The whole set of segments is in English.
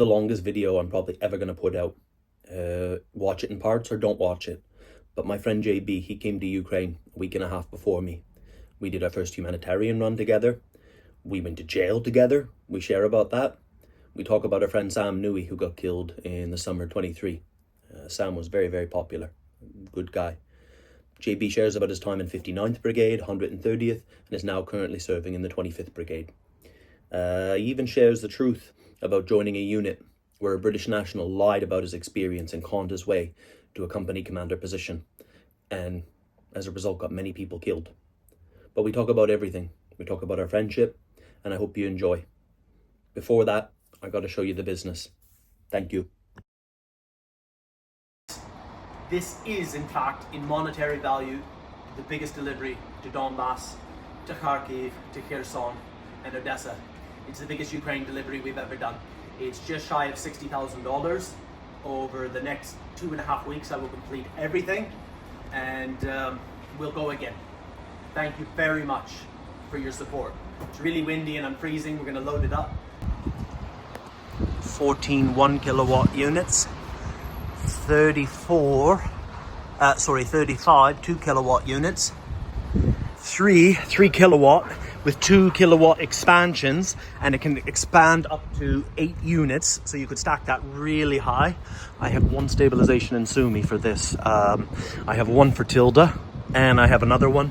The longest video I'm probably ever going to put out. Watch it in parts or don't watch it. But my friend JB, he came to Ukraine a week and a half before me. We did our first humanitarian run together. We went to jail together. We share about that. We talk about our friend Sam Newey, who got killed in the summer 23. Sam was very, very popular. Good guy. JB shares about his time in 59th Brigade, 130th, and is now currently serving in the 25th Brigade. He even shares the truth about joining a unit where a British national lied about his experience and conned his way to a company commander position, and as a result got many people killed. But we talk about everything. We talk about our friendship, and I hope you enjoy. Before that, I got to show you the business. Thank you. This is, in fact, in monetary value, the biggest delivery to Donbass, to Kharkiv, to Kherson, and Odessa. It's the biggest Ukraine delivery we've ever done. It's just shy of $60,000. Over the next 2.5 weeks, I will complete everything, and we'll go again. Thank you very much for your support. It's really windy and I'm freezing. We're gonna load it up. 14 1 kilowatt units, 35 2 kilowatt units, 3 kilowatt with 2 kilowatt expansions, and it can expand up to 8 units, so you could stack that really high. I have one stabilization in Sumi for this. I have one for Tilda, and I have another one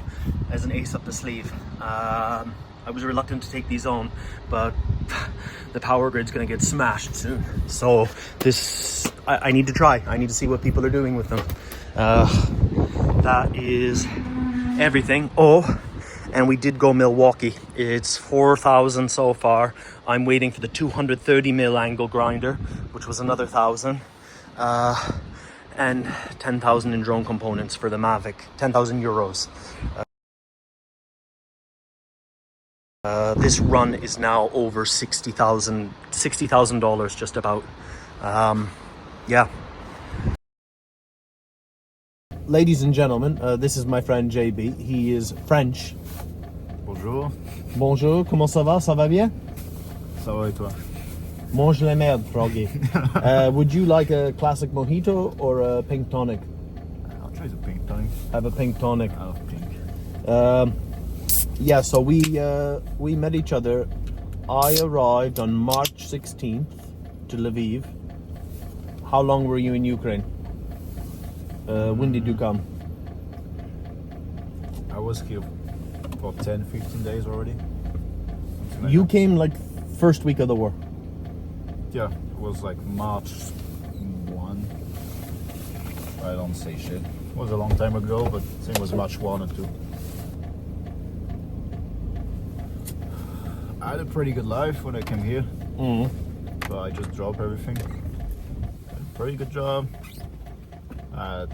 as an ace up the sleeve. I was reluctant to take these on, but the power grid's gonna get smashed soon. So this, I need to try. I need to see what people are doing with them. That is everything. Oh, and we did go Milwaukee. It's 4,000 so far. I'm waiting for the 230 mil angle grinder, which was another 1,000. And 10,000 in drone components for the Mavic, 10,000 euros. This run is now over $60,000 just about. Yeah. Ladies and gentlemen, this is my friend JB. He is French. Bonjour. Bonjour, comment ça va? Ça va bien? Ça va et toi? Mange la merde, Froggy. Would you like a classic mojito or a pink tonic? I'll try the pink tonic. Have a pink tonic. I love pink. Yeah, so we met each other. I arrived on March 16th to Lviv. How long were you in Ukraine? When did you come? I was here for 10-15 days already. You came like first week of the war. Yeah, it was like March 1. I don't say shit. It was a long time ago, but I think it was March 1 or 2. I had a pretty good life when I came here. So I just dropped everything. Had a pretty good job. I had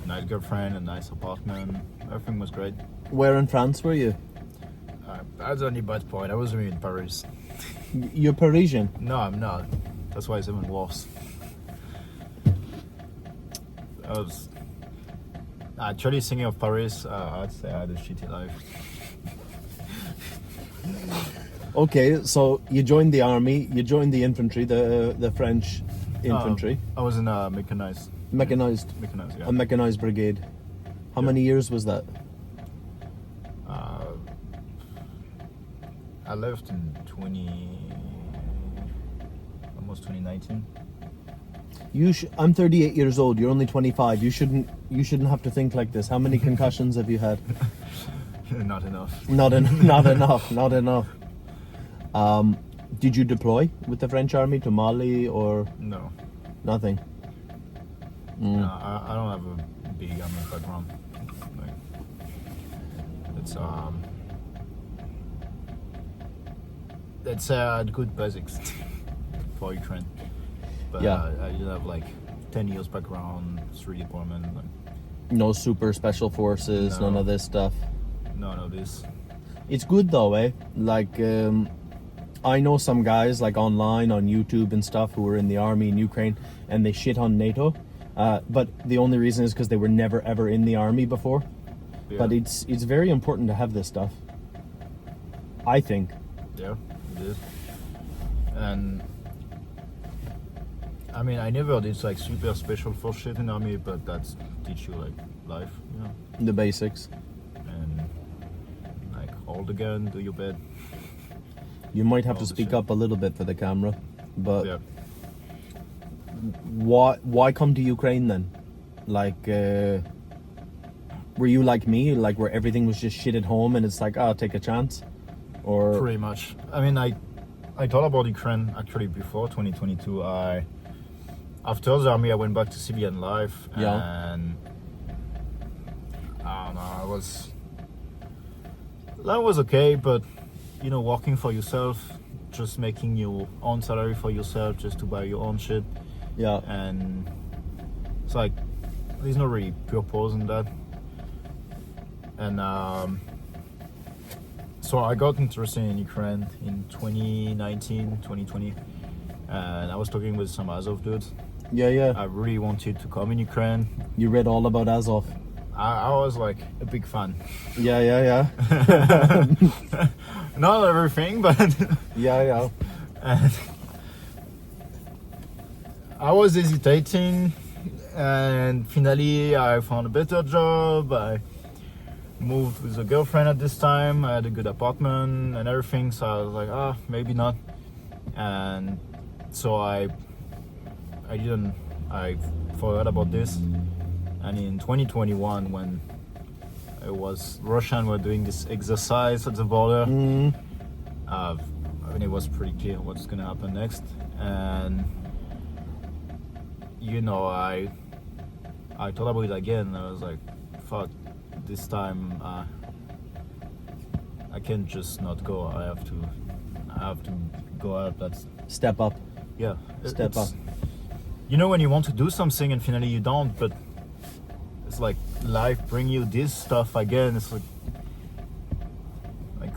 a nice girlfriend, a nice apartment. Everything was great. Where in France were you? That's the only bad point. I wasn't in Paris. You're Parisian? No, I'm not. That's why it's even worse. I was actually thinking of Paris. I'd say I had a shitty life. Okay, so you joined the army, you joined the infantry, the French infantry. I was in a mechanized. Mechanized. Yeah. A mechanized brigade. How many years was that? I left in almost 2019. I'm 38 years old. You're only 25. You shouldn't have to think like this. How many concussions have you had? Not enough. Not enough. Did you deploy with the French army to Mali or No. nothing? No, I don't have a big army background. Like, it's let's say I had good basics for Ukraine, but Yeah. I didn't have like 10 years background, 3 deployment. Like, No super special forces, No. none of this stuff. no, this. It's good though, eh? Like, I know some guys like online on YouTube and stuff who were in the army in Ukraine and they shit on NATO. But the only reason is because they were never ever in the army before. Yeah. But it's very important to have this stuff, I think. Yeah, it is. And I mean, I never did like super special force shit in army, but that's teach you like life, you know. The basics. And like hold the gun, do your bed. You might have All to the speak shit. up a little bit for the camera, but Yeah. why come to Ukraine then? Like, were you like me, like where everything was just shit at home and it's like, oh, take a chance? Or Pretty much. I mean, I thought about Ukraine actually before 2022. After the army, I went back to civilian life, Yeah. and I don't know. That was okay, but you know, working for yourself, just making your own salary for yourself, just to buy your own shit, yeah, and it's like there's no really purpose in that. And so I got interested in Ukraine in 2019, 2020, and I was talking with some Azov dudes. yeah. I really wanted to come in Ukraine. You read all about Azov. I was like a big fan. Yeah. Not everything, but yeah. and I was hesitating, and finally I found a better job. I moved with a girlfriend at this time. I had a good apartment and everything, so I was like, maybe not. And so I forgot about this. And in 2021, when it was Russian were doing this exercise at the border, I mean, it was pretty clear what's gonna happen next. And you know, I thought about it again, and I was like, fuck, this time I can't just not go. I have to go out. That's Step up. yeah. Step up. You know, when you want to do something and finally you don't, but it's like life bring you this stuff again. It's like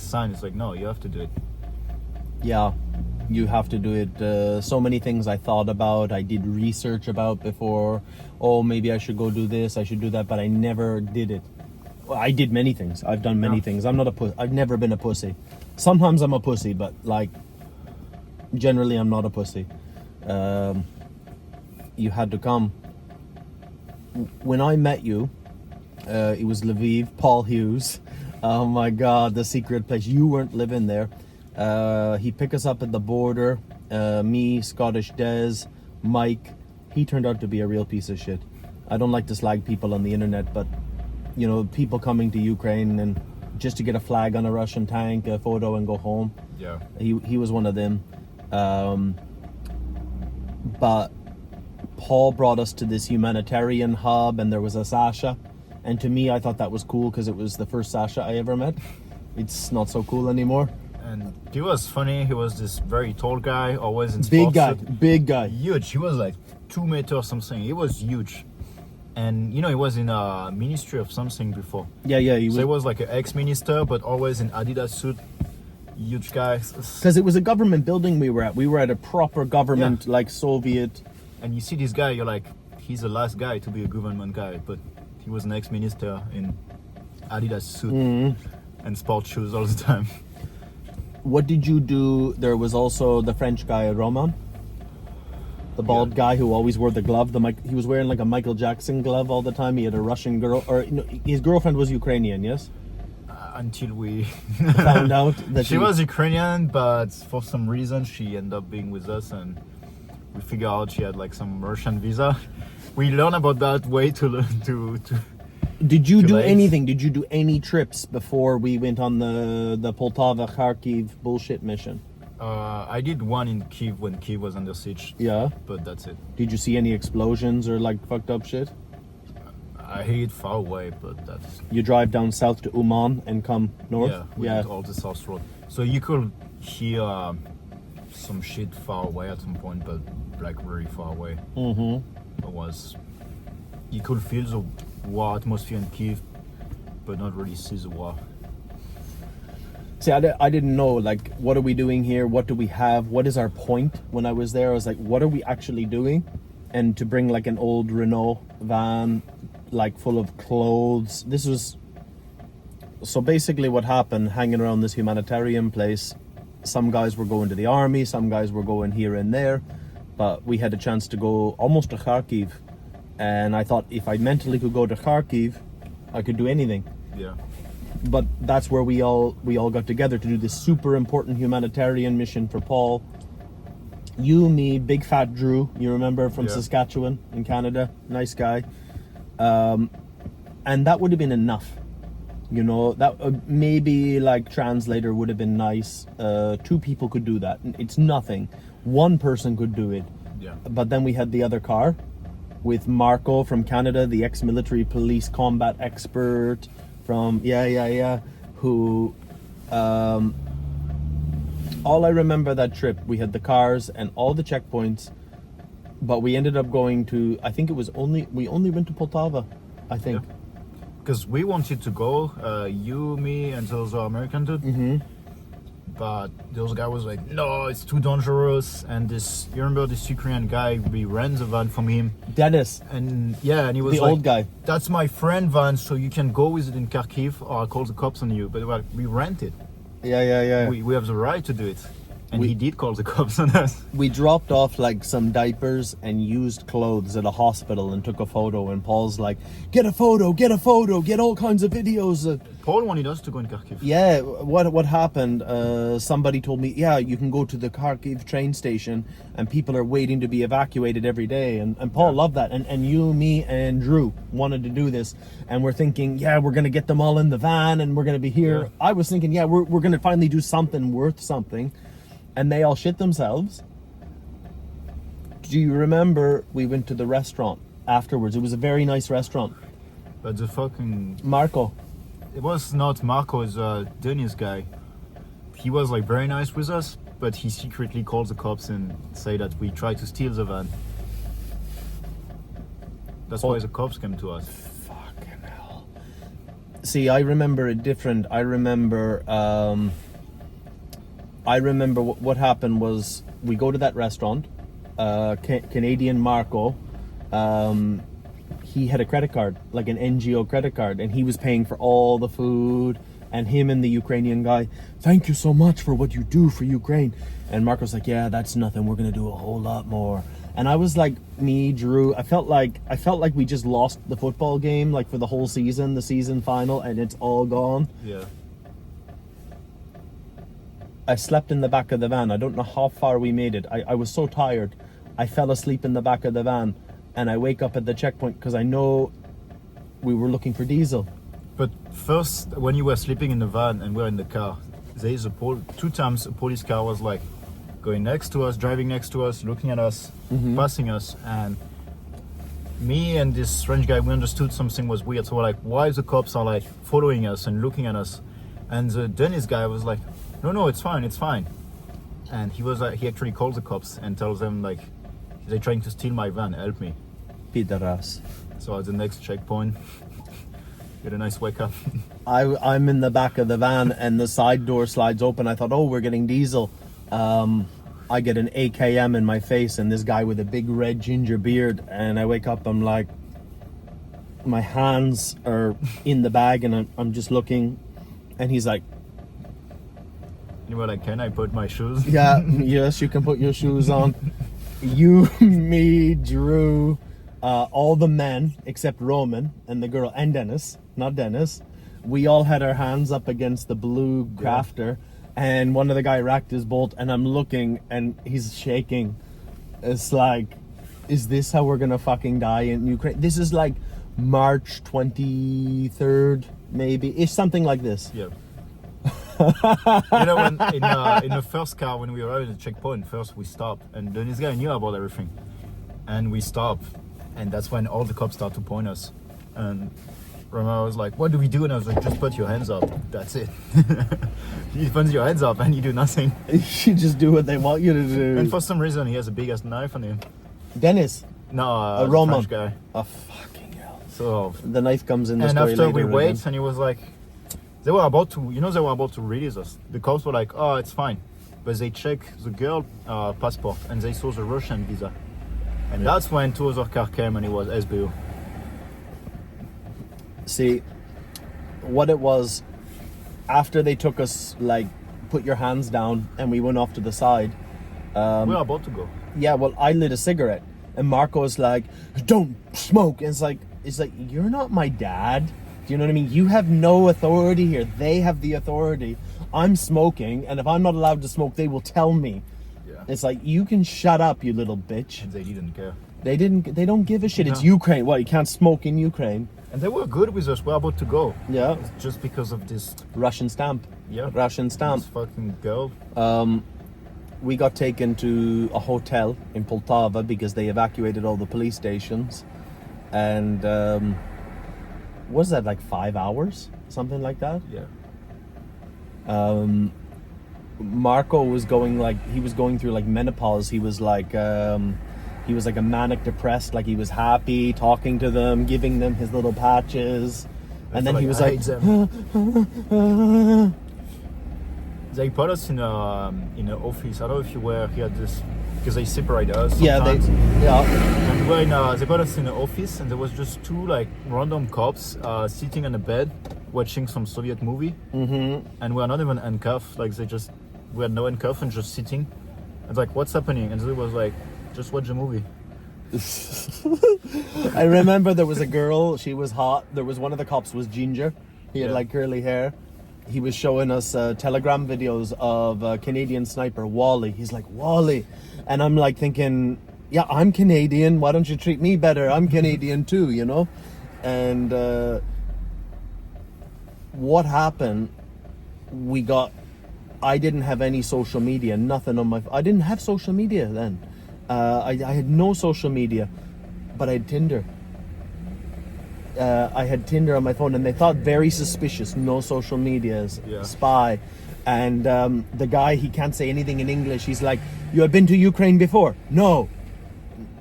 sign. It's like, no, you have to do it. Yeah, you have to do it. So many things I thought about, I did research about before. Oh, maybe I should go do this, I should do that, but I never did it. Well, I did many things. I've done many things. I'm not a pussy. I've never been a pussy. Sometimes I'm a pussy, but like generally I'm not a pussy. You had to come. When I met you, it was Lviv, Paul Hughes. Oh my God, the secret place. You weren't living there. He picked us up at the border. Me, Scottish Des, Mike. He turned out to be a real piece of shit. I don't like to slag people on the internet, but you know, people coming to Ukraine and just to get a flag on a Russian tank, a photo, and go home. Yeah. He was one of them. But Paul brought us to this humanitarian hub, and there was a Sasha. And to me, I thought that was cool because it was the first Sasha I ever met. It's not so cool anymore. And he was funny. He was this very tall guy, always in sports Big guy. Huge. He was like 2 meters or something. He was huge. And you know, he was in a ministry of something before. Yeah, he So he was. was like an ex-minister, but always in Adidas suit. Huge guy. Because it was a government building we were at. We were at a proper government, like Soviet. And you see this guy, you're like, he's the last guy to be a government guy, but he was an ex-minister in Adidas suit and sports shoes all the time. What did you do? There was also the French guy, Roman. The bald guy who always wore the glove. He was wearing like a Michael Jackson glove all the time. He had a Russian girl, or no, his girlfriend was Ukrainian, yes? Until we Found out that she was Ukrainian, but for some reason she ended up being with us, and we figured out she had like some Russian visa. We learned about that way to. Did you do late. anything? Did you do any trips before we went on the Poltava Kharkiv bullshit mission? I did one in Kiev when Kiev was under siege. Yeah. But that's it. Did you see any explosions or like fucked up shit? I hear it far away, but that's. You drive down south to Uman and come north? Yeah, we did all the South Road. So you could hear some shit far away at some point, but like very far away. It was. You could feel the war atmosphere in Kiev, but not really see the war. See, I didn't know, like, what are we doing here? What do we have? What is our point? When I was there, I was like, what are we actually doing? And to bring like an old Renault van, like full of clothes. This was, so basically what happened, hanging around this humanitarian place, some guys were going to the army, some guys were going here and there. but we had a chance to go almost to Kharkiv, and I thought if I mentally could go to Kharkiv, I could do anything. Yeah. But that's where we all got together to do this super important humanitarian mission for Paul. You, me, big fat Drew, you remember, from Saskatchewan in Canada, nice guy. And that would have been enough. You know, that maybe like translator would have been nice. 2 people could do that. It's nothing. 1 person could do it. Yeah. But then we had the other car with Marco from Canada, the ex-military police combat expert from who all I remember that trip, we had the cars and all the checkpoints, but we ended up going to, I think it was we only went to Poltava, I think. Because we wanted to go, you, me, and the other American dude. Mm-hmm. But the other guy was like, no, it's too dangerous. And you remember this Ukrainian guy, we ran the van from him. Dennis. And and he was the like, old guy. That's my friend van, so you can go with it in Kharkiv or I'll call the cops on you. But well, we rent it. Yeah. We have the right to do it. And he did call the cops on us. We dropped off like some diapers and used clothes at a hospital and took a photo, and Paul's like, get a photo, get all kinds of videos. Paul wanted us to go in Kharkiv. Yeah, what happened, somebody told me, yeah, you can go to the Kharkiv train station and people are waiting to be evacuated every day. And Paul loved that. And you, me, and Drew wanted to do this. And we're thinking, yeah, we're going to get them all in the van and we're going to be here. Yeah. I was thinking, yeah, we're going to finally do something worth something. And they all shit themselves. Do you remember we went to the restaurant afterwards? It was a very nice restaurant. But the fucking... Marco. It was not Marco, it's Denis guy. He was like very nice with us, but he secretly called the cops and say that we tried to steal the van. That's why the cops came to us. Fucking hell. See, I remember it different. I remember what happened was we go to that restaurant, Canadian Marco, he had a credit card, like an NGO credit card, and he was paying for all the food, and him and the Ukrainian guy, thank you so much for what you do for Ukraine. And Marco's like, yeah, that's nothing, we're gonna do a whole lot more. And I was like, me, Drew, I felt like we just lost the football game, like for the whole season, the season final, and it's all gone. Yeah. I slept in the back of the van. I don't know how far we made it. I was so tired. I fell asleep in the back of the van, and I wake up at the checkpoint because I know we were looking for diesel. But first, when you were sleeping in the van and we're in the car, there is 2 times a police car was like going next to us, driving next to us, looking at us, passing us, and me and this French guy, we understood something was weird. So we're like, why the cops are like following us and looking at us? And the Denis guy was like, no, it's fine. And he was like, he actually called the cops and tells them like, they're trying to steal my van, help me. Pidaras. So at the next checkpoint, get a nice wake up. I'm in the back of the van and the side door slides open. I thought, oh, we're getting diesel. I get an AKM in my face and this guy with a big red ginger beard, and I wake up, I'm like, my hands are in the bag and I'm just looking, and he's like, you were like, can I put my shoes? Yeah, yes, you can put your shoes on. You, me, Drew, all the men except Roman and the girl, and Dennis, not Dennis. We all had our hands up against the blue crafter, and one of the guy racked his bolt, and I'm looking and he's shaking. It's like, is this how we're gonna fucking die in Ukraine? This is like March 23rd, maybe. It's something like this. Yeah. You know, when in the first car, when we arrived at the checkpoint, first we stopped, and then this guy knew about everything, and we stopped, and that's when all the cops start to point us, and Romeo was like, what do we do? And I was like, just put your hands up, that's it. You put your hands up and you do nothing. You just do what they want you to do. And for some reason he has a big ass knife on him. Dennis? No, a Roman guy. Oh, fucking hell. So the knife comes in the and story after later we wait again. and he was like, they were about to release us. The cops were like, oh, it's fine. But they checked the girl passport and they saw the Russian visa. And that's when 2 other car came and it was SBU. See, what it was, after they took us, like, put your hands down and we went off to the side. We were about to go. yeah, well, I lit a cigarette, and Marco's like, don't smoke. And it's like, you're not my dad. Do you know what I mean? You have no authority here. They have the authority. I'm smoking, and if I'm not allowed to smoke, they will tell me. Yeah. It's like, you can shut up, you little bitch. And they didn't care. They don't give a shit. No. It's Ukraine. Well, you can't smoke in Ukraine. And they were good with us. We're about to go. Yeah. Just because of this. Russian stamp. Yeah. Russian stamp. This fucking girl. We got taken to a hotel in Poltava because they evacuated all the police stations. And was that like 5 hours? Something like that? Yeah. Marco was going through like menopause. He was like a manic depressed, like he was happy, talking to them, giving them his little patches. And then he was like, they put us in an office. I don't know if you were here this because they separate us. yeah, sometimes. And we're yeah. they put us in an office, and there was just two like random cops sitting on a bed watching some Soviet movie. Mm-hmm. And we're not even handcuffed. Like we had no handcuff and just sitting. It's like, what's happening? And they was like, just watch the movie. I remember there was a girl. She was hot. There was one of the cops was ginger. He had Yeah. like curly hair. He was showing us Telegram videos of a Canadian sniper, Wally. He's like, Wally. And I'm like thinking, yeah, I'm Canadian. Why don't you treat me better? I'm Canadian too, you know? And what happened, I didn't have any social media, nothing on I didn't have social media then. I had no social media, but I had Tinder. I had Tinder on my phone, and they thought very suspicious. No social medias, Yeah. spy. And the guy, he can't say anything in English. He's like, "You have been to Ukraine before?" "No."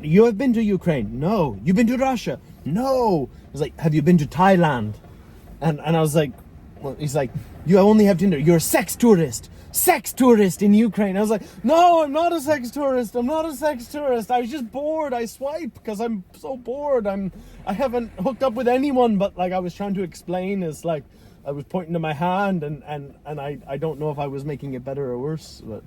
"You have been to Ukraine?" "No." "You've been to Russia?" "No." He's like, "Have you been to Thailand?" And I was like, well, he's like, "You only have Tinder. You're a sex tourist in Ukraine." I was like, "No, I'm not a sex tourist. I'm not a sex tourist. I was just bored. I swipe because I'm so bored. I haven't hooked up with anyone." But like I was trying to explain, it's like I was pointing to my hand, and I don't know if I was making it better or worse. But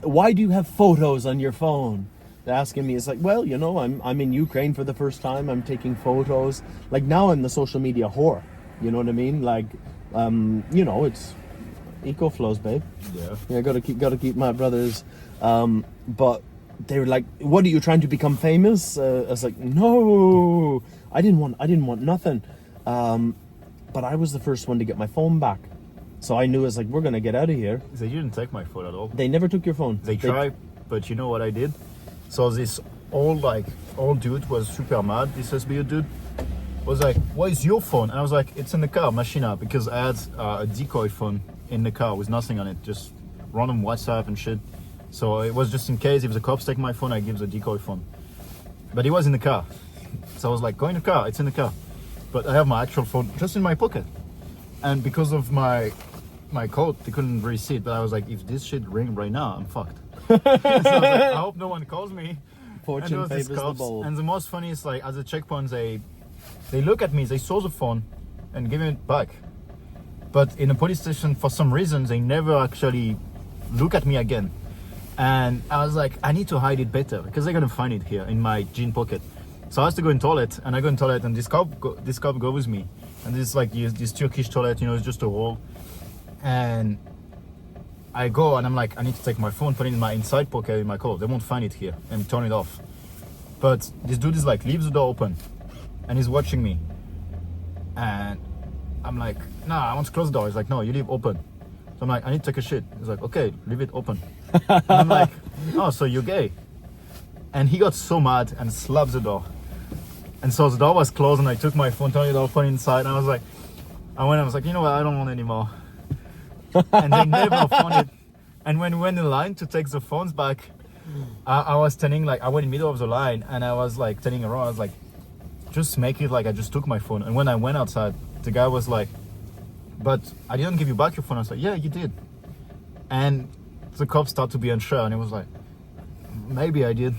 why do you have photos on your phone? They're asking me. It's like, well, you know, I'm in Ukraine for the first time. I'm taking photos. Like now I'm the social media whore. You know what I mean? Like, you know, it's ecoflows, babe. Yeah. Gotta keep my brothers. But they were like, "What are you trying to become famous?" I was like, "No, I didn't want nothing." But I was the first one to get my phone back, so I knew it's like, we're gonna get out of here. They didn't take my phone at all. They never took your phone. They tried, but you know what I did? So this old dude was super mad. This SBU dude was like, "What is your phone?" And I was like, "It's in the car, machina," because I had a decoy phone in the car with nothing on it, just random WhatsApp and shit. So it was just in case if the cops take my phone, I give the decoy phone. But he was in the car, so I was like, "Go in the car." It's in the car, but I have my actual phone just in my pocket. And because of my coat, they couldn't really see it. But I was like, if this shit ring right now, I'm fucked. So I was like, I hope no one calls me. Fortune And there was favors the cops. bold. And the most funny is like at the checkpoint, they look at me, they saw the phone, and give it back. But in a police station, for some reason, they never actually look at me again. And I was like, I need to hide it better because they're gonna find it here in my jean pocket. So I have to go in toilet, and I go in toilet, and this cop go with me, and this is like this Turkish toilet, you know, it's just a wall. And I go, and I'm like, I need to take my phone, put it in my inside pocket in my coat. They won't find it here, and turn it off. But this dude is like, leaves the door open, and he's watching me. And I'm like, nah, I want to close the door. He's like, no, you leave open. So I'm like, I need to take a shit. He's like, okay, leave it open. And I'm like, oh, so you're gay? And he got so mad and slapped the door. And so the door was closed, and I took my phone, turned it off, put it inside, and I was like, I was like, you know what, I don't want it anymore. And they never found it. And when we went in line to take the phones back, I was turning, like, I went in the middle of the line, and I was like turning around. I was like, just make it like I just took my phone. And when I went outside, the guy was like, but I didn't give you back your phone. I was like, yeah, you did. And the cops started to be unsure, and it was like, maybe I did.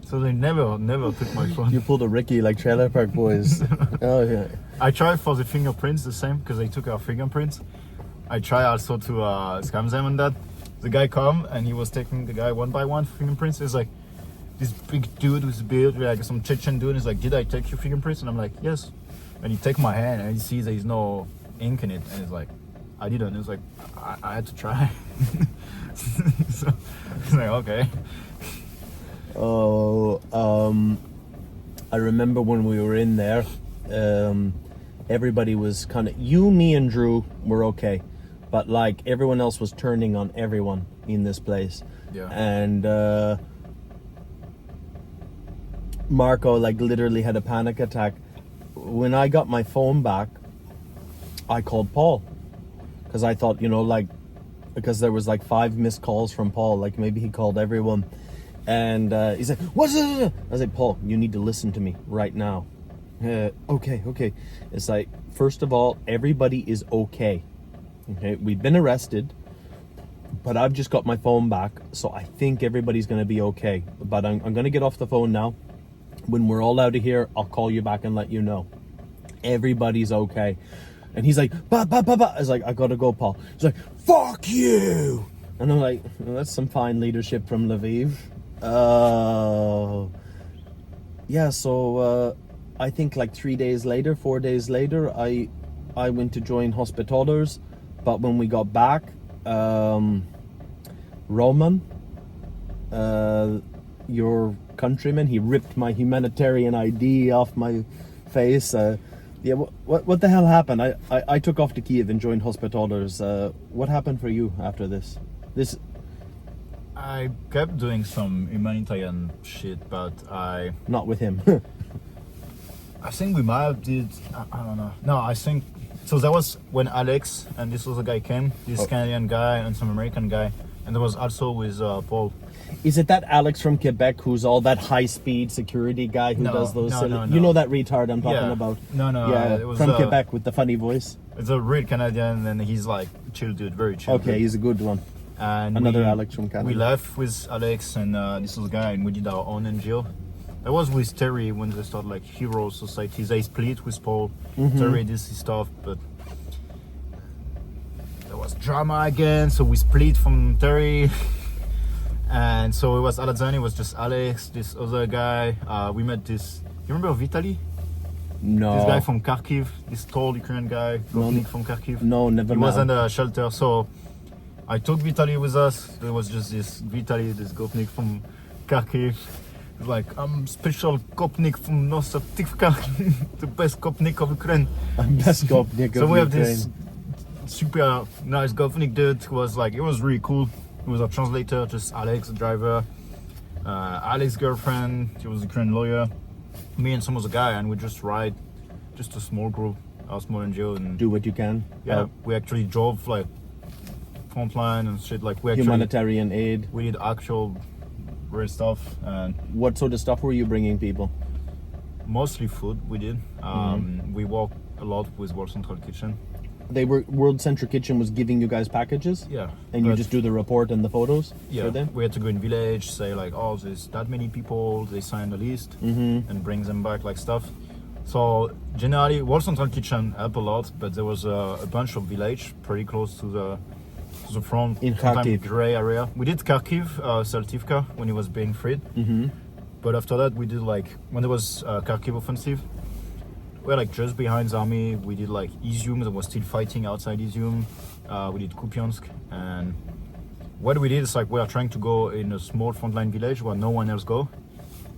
So they never took my phone. You pulled a Ricky like Trailer Park Boys. Oh yeah. I tried for the fingerprints the same because they took our fingerprints. I try also to scam them on that. the guy come and he was taking the guy one by one fingerprints. It's like this big dude with beard, like some Chechen dude. He's like, "Did I take your fingerprints?" And I'm like, "Yes." And he take my hand and he sees there's no ink in it, and he's like, "I didn't." It's like, I had to try. So he's like, "Okay." Oh, I remember when we were in there, everybody was kind of, you, me, and Drew were okay, but like everyone else was turning on everyone in this place. Yeah. And Marco like literally had a panic attack. When I got my phone back, I called Paul because I thought, you know, like, because there was like 5 missed calls from Paul, like maybe he called everyone. And he's like, "What's it?" I was like, "Paul, you need to listen to me right now." Okay. It's like, first of all, everybody is okay. Okay, we've been arrested, but I've just got my phone back, so I think everybody's gonna be okay. But I'm gonna get off the phone now. When we're all out of here, I'll call you back and let you know. Everybody's okay. And he's like, "Ba." I was like, "I gotta go, Paul." He's like, "Fuck you!" And I'm like, well, that's some fine leadership from Lviv. Yeah, so I think like 4 days later, I went to join Hospitalers, but when we got back, Roman, your countryman, he ripped my humanitarian ID off my face. Yeah, what the hell happened? I took off to Kiev and joined Hospitalers. What happened for you after this? I kept doing some humanitarian shit, but Not with him. I think we might have did, I don't know. No, I think, so that was when Alex and this other guy came, this Canadian guy and some American guy, and there was also with Paul. Is it that Alex from Quebec who's all that high-speed security guy who does those No. You know that retard I'm talking about? No, Yeah, it was, from Quebec with the funny voice. It's a real Canadian, and he's like chill dude, very chill. Okay, dude. he's a good one. And Another Alex from Canada. We left with Alex and this other guy, and we did our own NGO. I was with Terry when they started like Hero Society. They split with Paul. Terry did his stuff, but there was drama again, so we split from Terry. And so it was Aladzani, it was just Alex, this other guy. We met this, you remember Vitaly? No. This guy from Kharkiv, this tall Ukrainian guy, Gopnik from Kharkiv. No, never He met was him. in the shelter, so I took Vitaly with us. There was just this Vitaly, this Gopnik from Kharkiv. He's like, "I'm special Gopnik from Novotivka, the best Gopnik of Ukraine." Best Gopnik So of we have Ukraine. this super nice Gopnik dude who was like, it was really cool. He was a translator, just Alex, the driver, Alex's girlfriend, she was a Ukrainian lawyer, me and some other guy, and we just ride, just a small group, a small NGO, and Do what you can. yeah, Help. we actually drove like frontline and shit. Like we actually Humanitarian aid. we did actual real stuff, and What sort of stuff were you bringing people? mostly food. We did. We walked a lot with World Central Kitchen. World Central Kitchen was giving you guys packages? Yeah, And you but- just do the report and the photos yeah, for them? we had to go in village, say like, oh, there's that many people, they sign the list, and bring them back like stuff. So generally, World Central Kitchen helped a lot, but there was a bunch of village pretty close to the front, In sometimes Kharkiv. gray area. We did Kharkiv, Saltivka when it was being freed, but after that we did like when there was Kharkiv offensive. We were like just behind the army. We did like Izium, that was still fighting outside Izium. We did Kupiansk, and what we did is like we are trying to go in a small frontline village where no one else go,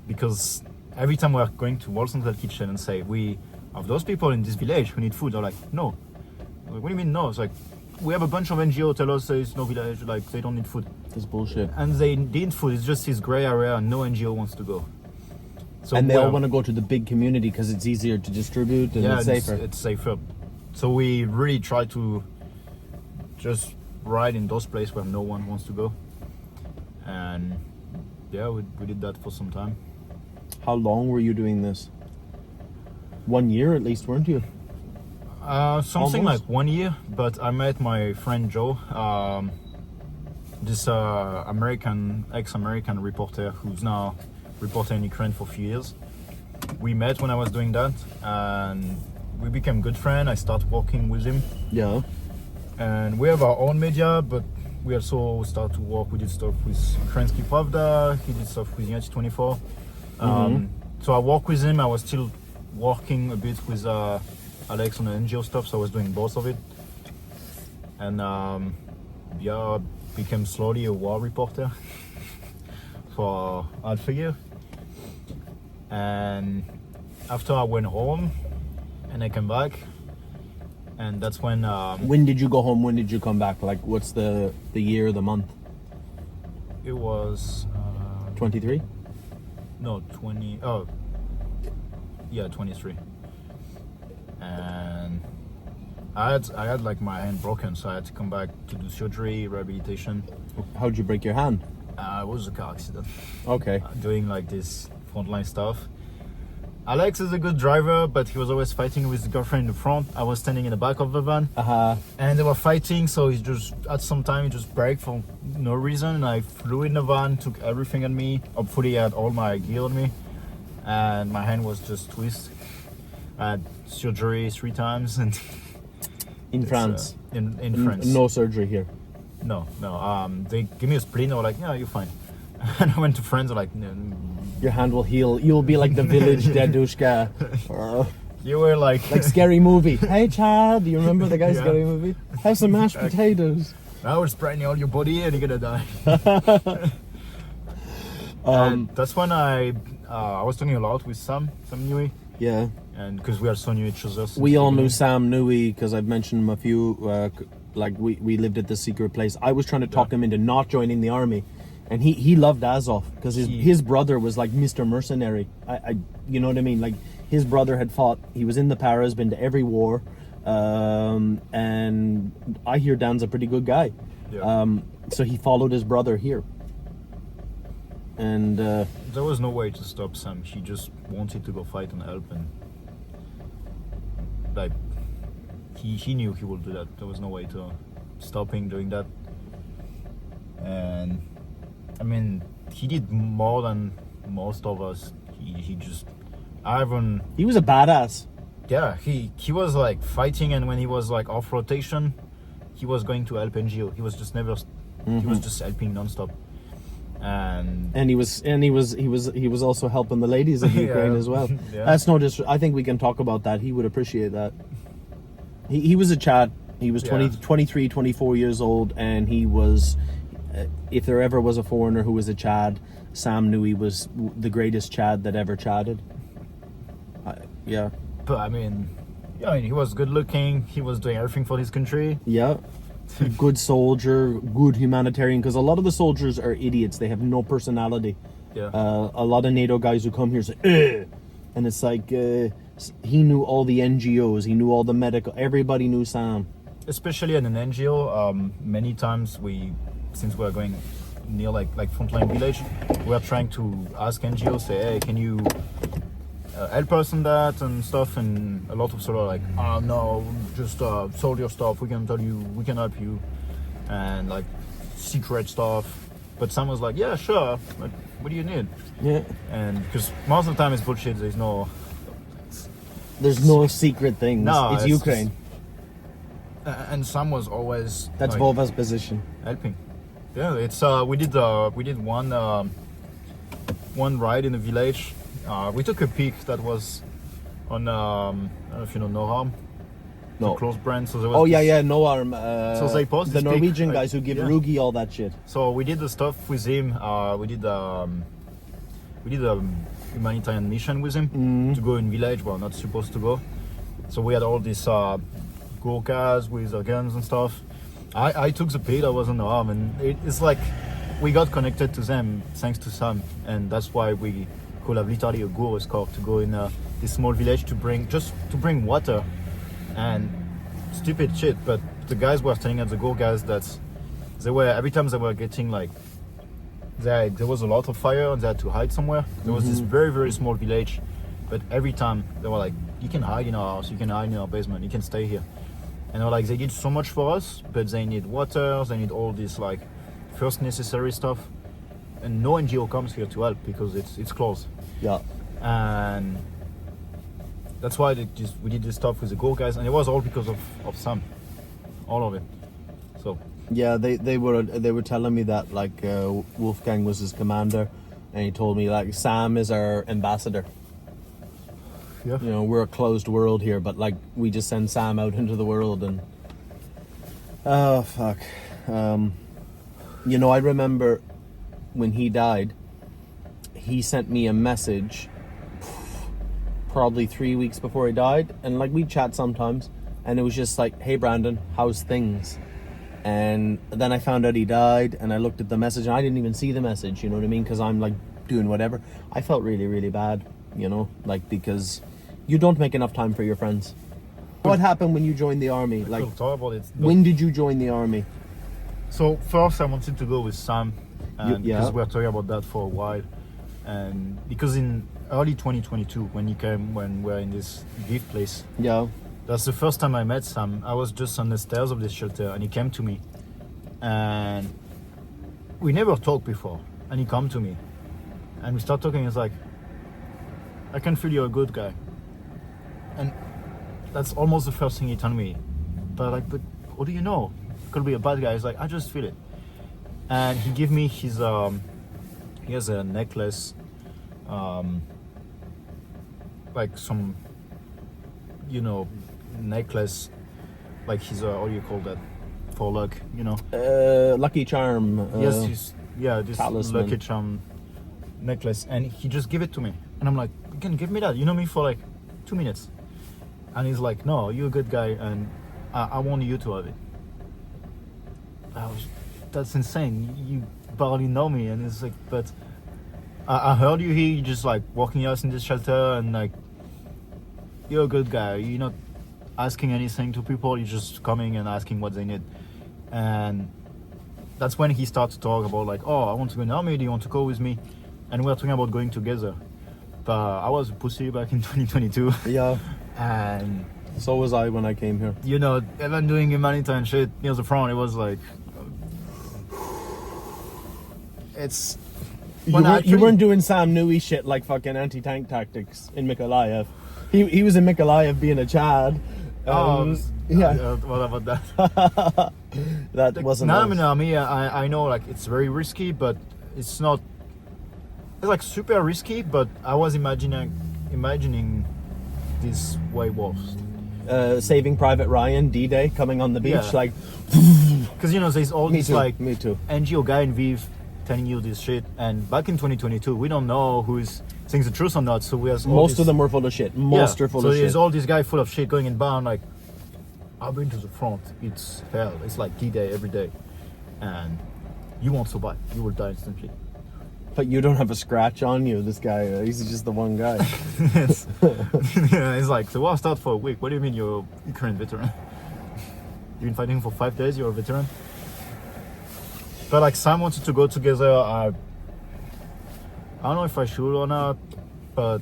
because every time we are going to World Central Kitchen and say we have those people in this village who need food, they're like, no. I'm like, what do you mean no? It's like, we have a bunch of NGO tell us there is no village, like they don't need food, That's bullshit. and they need food. It's just this gray area, and no NGO wants to go. So And they all we're- want to go to the big community because it's easier to distribute and it's safer. It's safer. So we really try to just ride in those places where no one wants to go. And yeah, we did that for some time. How long were you doing this? 1 year at least, weren't you? Something Almost. like 1 year, but I met my friend Joe, this ex-American reporter who's now reporter in Ukraine for a few years. We met when I was doing that, and we became good friends. I started working with him, Yeah. and we have our own media, but we also started to work. We did stuff with Ukrainsky Pravda. He did stuff with Unity 24. So I worked with him. I was still working a bit with Alex on the NGO stuff, so I was doing both of it. And I became slowly a war reporter for half a year. And after I went home and I came back, and that's when When did you go home? When did you come back? Like, what's the year, the month? it was 23? no 20. Oh, yeah, 23. And I had like my hand broken, so I had to come back to do surgery, rehabilitation. How'd you break your hand? It was a car accident. Okay. Doing like this frontline stuff. Alex is a good driver, but he was always fighting with his girlfriend in the front. I was standing in the back of the van, and they were fighting. So he just, at some time, he just braked for no reason, and I flew in the van, took everything on me. Hopefully, I had all my gear on me, and my hand was just twisted. I had surgery 3 times, and In France? in France. No surgery here? No. They give me a splint. They were like, "Yeah, you're fine." And I went to friends. They're like, "No, Your hand will heal. You'll be like the village dedushka. you were like Scary Movie. Hey, Chad, do you remember the guy Yeah. Scary Movie? Have some mashed potatoes. now we're spraying all your body and you're gonna die." And that's when I was talking a lot with Sam Newey, Yeah. and because we are so new each other. since We the all knew beginning. Sam Newey because I've mentioned him a few. Like we lived at the secret place. I was trying to talk him into not joining the army, and he loved Azov because his brother was like Mr. Mercenary. I you know what I mean? Like his brother had fought. He was in the paras, been to every war, and I hear Dan's a pretty good guy. Yeah. So he followed his brother here, and There was no way to stop Sam. He just wanted to go fight and help, and like he knew he would do that. There was no way to stop him doing that. And I mean, he did more than most of us. He just, Ivan, he was a badass. yeah, he was like fighting, and when he was like off rotation, he was going to help NGO. He was just never, he was just helping nonstop. And he was also helping the ladies of Ukraine as well. Yeah. That's no just. I think we can talk about that. He would appreciate that. He was a Chad. He was 23, 24 years old, and he was. If there ever was a foreigner who was a Chad, Sam Newey was the greatest Chad that ever chatted. Yeah. But I mean, he was good looking. He was doing everything for his country. Yeah. Good soldier, good humanitarian, because a lot of the soldiers are idiots. They have no personality. Yeah. A lot of NATO guys who come here say, "Ugh," and it's like he knew all the NGOs, he knew all the medical, everybody knew Sam. Especially in an NGO, many times since we are going near like frontline village, we are trying to ask NGOs, say, "Hey, can you help us on that and stuff?" And a lot of sort of like, "Oh no, just solve your stuff. We can tell you, we can help you," and like secret stuff. But Sam was like, "Yeah, sure. Like, what do you need?" Yeah. And because most of the time it's bullshit. There's no secret things. No, it's it's Ukraine. and Sam was always That's like, Vova's position. helping. Yeah, it's we did one ride in the village. We took a peak that was on I don't know if you know Noram. No. The close brand. So there was Oh yeah, no arm. So they post the this pic, Norwegian like, guys who give yeah. Rugi all that shit. So we did the stuff with him. We did a humanitarian mission with him to go in village where we're not supposed to go. So we had all these Gurkhas with guns and stuff. I took the pit. I was on the arm, and it's like we got connected to them thanks to Sam, and that's why we could have literally a Gur escort to go in this small village to bring water and stupid shit. But the guys were telling us, the Gurkhas, that they were every time they were getting like there was a lot of fire and they had to hide somewhere. There was this very, very small village, but every time they were like, "You can hide in our house, you can hide in our basement, you can stay here." And they were like, they did so much for us, but they need water, they need all this like first necessary stuff, and no NGO comes here to help because it's closed. Yeah. And that's why we did this stuff with the Go guys, and it was all because of Sam, all of it. So Yeah, they were telling me that like Wolfgang was his commander, and he told me like Sam is our ambassador. Yeah. You know, we're a closed world here, but like we just send Sam out into the world, and oh fuck. You know, I remember when he died, he sent me a message probably 3 weeks before he died, and like we chat sometimes, and it was just like, hey Brandon, how's things? And then I found out he died, and I looked at the message, and I didn't even see the message, you know what I mean, because I'm like doing whatever. I felt really, really bad, you know, like, because you don't make enough time for your friends. What happened when you joined the army? Like, We'll talk about it. when did you join the army? So first I wanted to go with Sam, and Yeah. because we were talking about that for a while, and because in early 2022 when he came, when we were in this gift place, Yeah. that's the first time I met Sam. I was just on the stairs of this shelter, and he came to me, and we never talked before, and he come to me, and we start talking. He's like, I can feel you're a good guy, and that's almost the first thing he told me. But like, but what do you know? Could be a bad guy. He's like, I just feel it. And he gave me his he has a necklace, like some, you know, necklace, like his what do you call that, for luck, you know. Lucky charm. Yes, his, yeah, this talisman. lucky charm necklace, and he just give it to me, and I'm like, you can give me that, you know me, for like 2 minutes. And he's like, no, you're a good guy, and I want you to have it. That's insane. You barely know me, and it's like, but I heard you here. You just like walking us in this shelter, and like, you're a good guy. You're not asking anything to people. You're just coming and asking what they need. And that's when he started to talk about like, oh, I want to go in the army. Do you want to go with me? And we were talking about going together. But I was a pussy back in 2022. Yeah. And So was I when I came here. you know, even doing humanitarian shit near the front, it was like, it's. You weren't doing Sam Newey shit like fucking anti-tank tactics in Mykolaiv. He was in Mykolaiv being a Chad. Yeah. What about that? That wasn't Now us. I'm in the army. I know like it's very risky, but it's not. It's like super risky, but I was imagining this way worse. Saving Private Ryan, D-Day, coming on the beach, Yeah. like, Because you know, there's all me this too, like me too. NGO guy in Viv telling you this shit, and back in 2022, we don't know who's saying the truth or not. So we have all Most this, of them were full of shit. Most are full so of there's shit. all this guy full of shit going in bar, like, I've been to the front. It's hell. It's like D-Day every day, and you won't survive. You will die instantly. But you don't have a scratch on you, this guy. He's just the one guy. it's, yeah, it's like, the war started for a week. What do you mean you're a Ukrainian veteran? You've been fighting for 5 days, you're a veteran? But like, Sam wanted to go together. I don't know if I should or not, but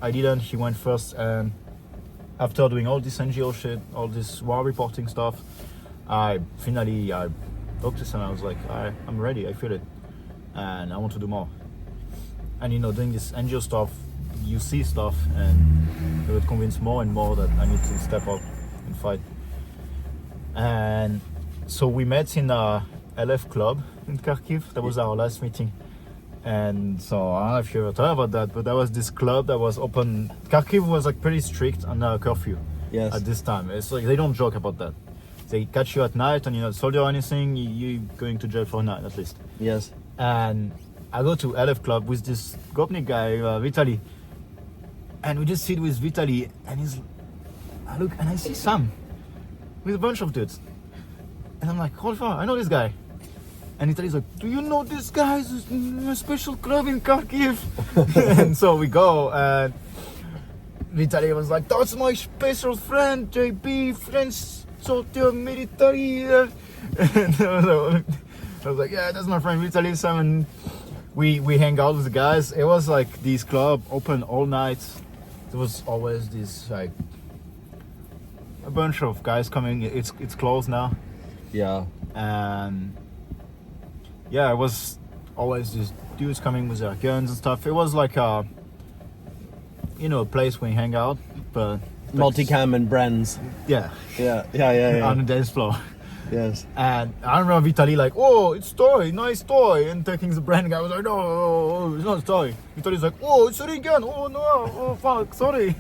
I didn't. He went first, and after doing all this NGO shit, all this war reporting stuff, I talked to Sam. I was like, I'm ready, I feel it, and I want to do more. And you know, doing this NGO stuff, you see stuff, and it would convince more and more that I need to step up and fight. And so we met in a LF club in Kharkiv. That was our last meeting. And so I don't know if you ever thought about that, but that was this club that was open. Kharkiv was like pretty strict on curfew Yes. at this time. It's like they don't joke about that. They catch you at night and you're not soldier or anything, you're going to jail for a night at least. Yes. And I go to LF club with this Gopnik guy, Vitaly, and we just sit with Vitaly, and I look and I see Sam with a bunch of dudes, and I'm like, hold on, I know this guy. And Vitaly's like, do you know this guy? He's in a special club in Kharkiv. And so we go, and Vitaly was like, that's my special friend, JB, French soldier military. And I was like, yeah, that's my friend Vitaly, Sam, and we hang out with the guys. It was like this club open all night. There was always this like a bunch of guys coming. It's closed now, Yeah. and yeah, it was always these dudes coming with their guns and stuff. It was like a place where you hang out, but Multicam and Bren's. yeah, Yeah. on the dance floor. Yes. And I remember Vitaly like, oh, it's toy, nice toy, and taking the brand guy was like, no, it's not a toy. Vitaly's like, oh, it's a real gun, oh no, oh fuck, sorry.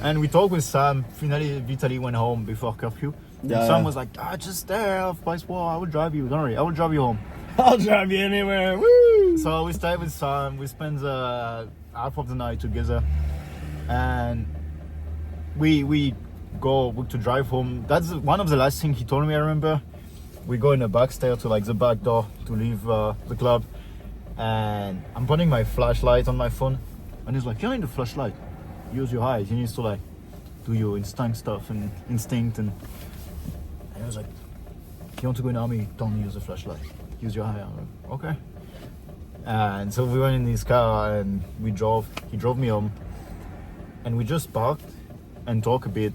And we talked with Sam. Finally, Vitaly went home before curfew. And Sam was like, just stay off by sport, I will drive you, don't worry, I will drive you home. I'll drive you anywhere. Woo! So we stayed with Sam, we spent half of the night together, and we go to drive home. That's one of the last things he told me, I remember. We go in the back stair to like the back door to leave the club, and I'm putting my flashlight on my phone, and he's like, you're in the flashlight, use your eyes, you need to like do your instinct stuff and I was like, if you want to go in the army, don't use the flashlight, use your eye. I'm like, okay. And so we went in his car and he drove me home, and we just parked and talked a bit.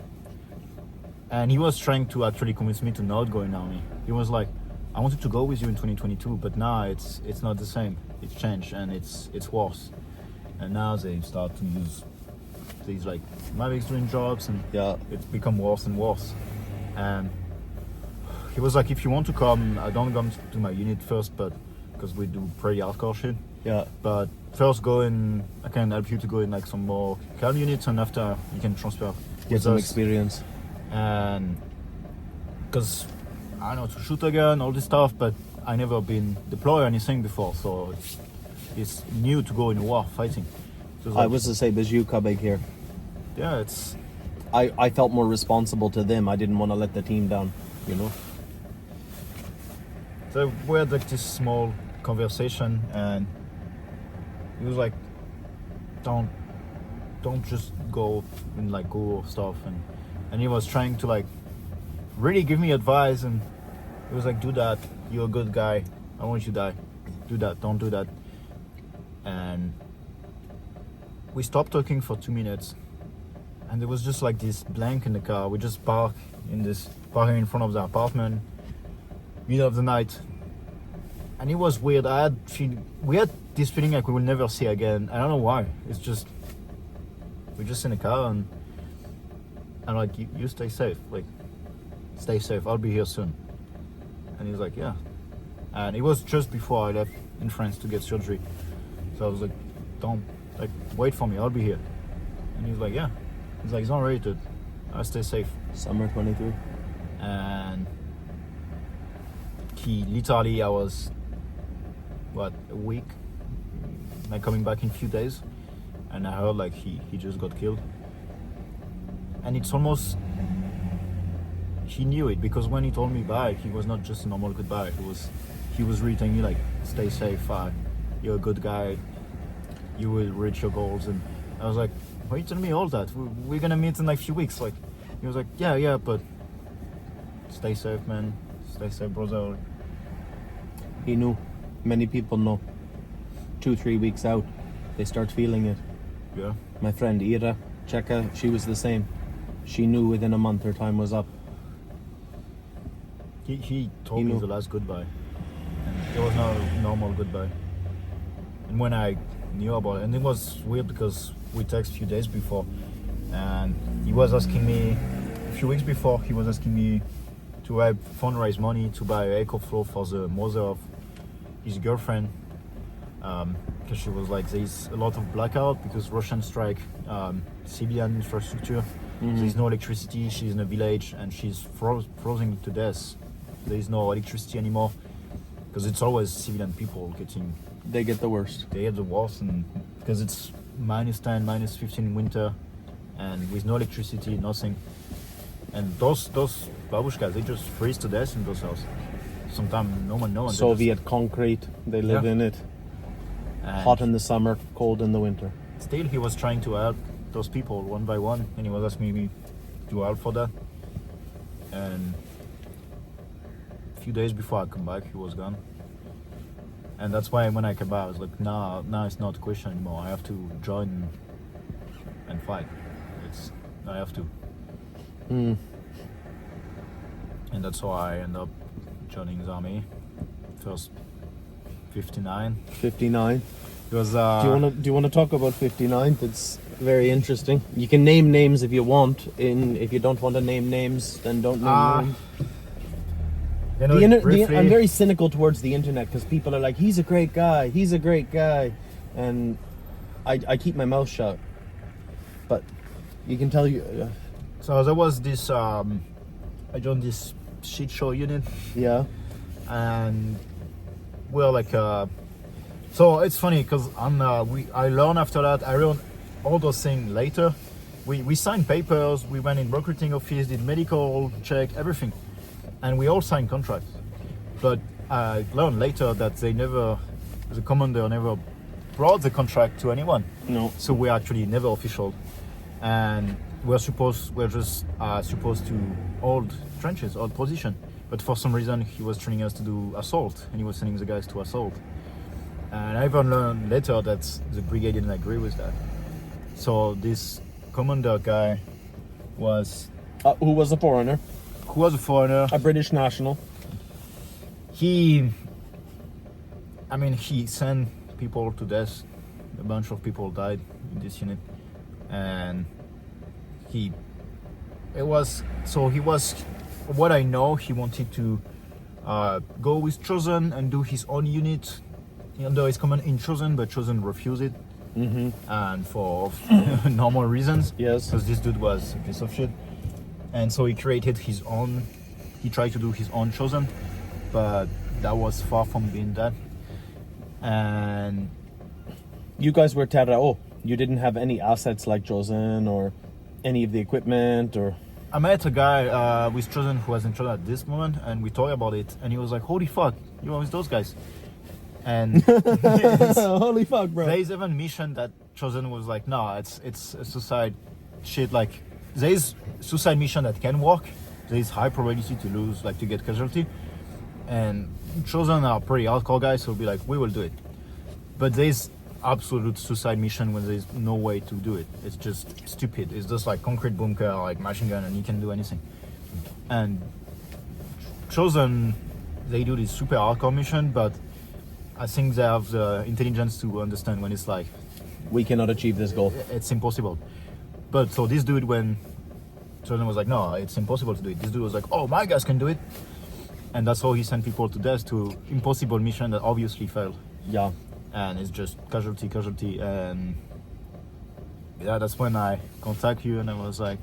And he was trying to actually convince me to not go in army. He was like, I wanted to go with you in 2022, but now it's not the same. It's changed and it's worse. And now they start to use these like Mavics doing jobs, and it's become worse and worse. And he was like, if you want to come, I don't come to my unit first, but because we do pretty hardcore shit. Yeah. But first go in, I can help you to go in like some more calm units, and after you can transfer. Get some experience. And because I know to shoot a gun, all this stuff, but I never been deployed or anything before, so it's new to go in war fighting. So I was the same as you coming here. Yeah, it's. I felt more responsible to them. I didn't want to let the team down, you know. So we had like this small conversation, and he was like, "Don't just go and like go stuff," and he was trying to like really give me advice, and he was like, do that, you're a good guy, I want you to die, do that, don't do that. And we stopped talking for 2 minutes, and there was just like this blank in the car. We just parking in front of the apartment, middle of the night, and it was weird. We had this feeling like we will never see again. I don't know why. It's just we're just in a car, and I'm like, you stay safe, like stay safe, I'll be here soon. And he was like, yeah. And it was just before I left in France to get surgery, so I was like, don't, like, wait for me, I'll be here. And he was like, yeah. He's like, it's not ready to, I'll stay safe. Summer 23. And he literally, I was a week, like coming back in a few days, and I heard like he just got killed. And it's almost, he knew it, because when he told me bye, he was not just a normal goodbye. He was really telling me like, stay safe, you're a good guy, you will reach your goals. And I was like, why are you telling me all that? We're gonna meet in like a few weeks. Like, he was like, yeah, but stay safe, man. Stay safe, brother. He knew. Many people know. 2-3 weeks out, they start feeling it. Yeah. My friend Ira, Cheka, she was the same. She knew within a month her time was up. He told me the last goodbye, and it was not a normal goodbye. And when I knew about it, and it was weird because we texted a few days before, and he was asking me, a few weeks before, he was asking me to help fundraise money to buy an ecoflow for the mother of his girlfriend, because she was like, there's a lot of blackout because Russian strike civilian infrastructure. There's no electricity, she's in a village and she's frozen to death. There is no electricity anymore, because it's always civilian people getting. They get the worst. They get the worst, and because it's -10, -15 in winter, and with no electricity, nothing. And those babushkas, they just freeze to death in those houses. Sometimes no one. Soviet concrete, they live in it. And hot in the summer, cold in the winter. Still, he was trying to help those people one by one, and he was asking me to help for that. And a few days before I come back, he was gone. And that's why when I came back, I was like, nah, it's not a question anymore. I have to join and fight. I have to. And that's how I end up joining the army. First 59. 59. It was. Do you want to talk about 59th? It's very interesting. You can name names if you want. If you don't want to name names, then don't name names. You know, briefly, I'm very cynical towards the internet because people are like, he's a great guy, and I keep my mouth shut. But you can tell you. So there was this. I joined this shit show unit, Yeah. and we're like. So it's funny because I learned after that. I learned all those things later. We signed papers. We went in recruiting office, did medical check, everything, and we all signed contracts. But I learned later that the commander never brought the contract to anyone. No. So we're actually never official, and we're just supposed to hold trenches, hold position. But for some reason, he was training us to do assault, and he was sending the guys to assault. And I even learned later that the brigade didn't agree with that. So this commander guy was Who was a foreigner, a a British national. He sent people to death. A bunch of people died in this unit, and what I know, he wanted to go with Chosen and do his own unit under his command in Chosen, but Chosen refused it, and for normal reasons. Yes. Because this dude was a piece of shit, and so he created his own. He tried to do his own Chosen, but that was far from being that. And You guys were Terrao. You didn't have any assets like Chosen or any of the equipment or. I met a guy with Chosen who was in Chosen at this moment, and we talked about it, and he was like, "Holy fuck, you are with those guys." And Holy fuck, bro. there is even mission that Chosen was like, "No, it's a suicide shit. Like, there is suicide mission that can work. There is high probability to lose, like to get casualty, and Chosen are pretty hardcore guys, so be like, we will do it. But there is absolute suicide mission when there is no way to do it. It's just stupid. It's just like concrete bunker, like machine gun, and you can do anything. And Chosen, they do this super hardcore mission, but I think they have the intelligence to understand when it's like, We cannot achieve this goal. it's impossible. But so this dude, when Chosen was like, no, it's impossible to do it, this dude was like, oh, my guys can do it. And that's how he sent people to death, to impossible mission that obviously failed. Yeah. And it's just casualty, and yeah, that's when I contact you, and I was like,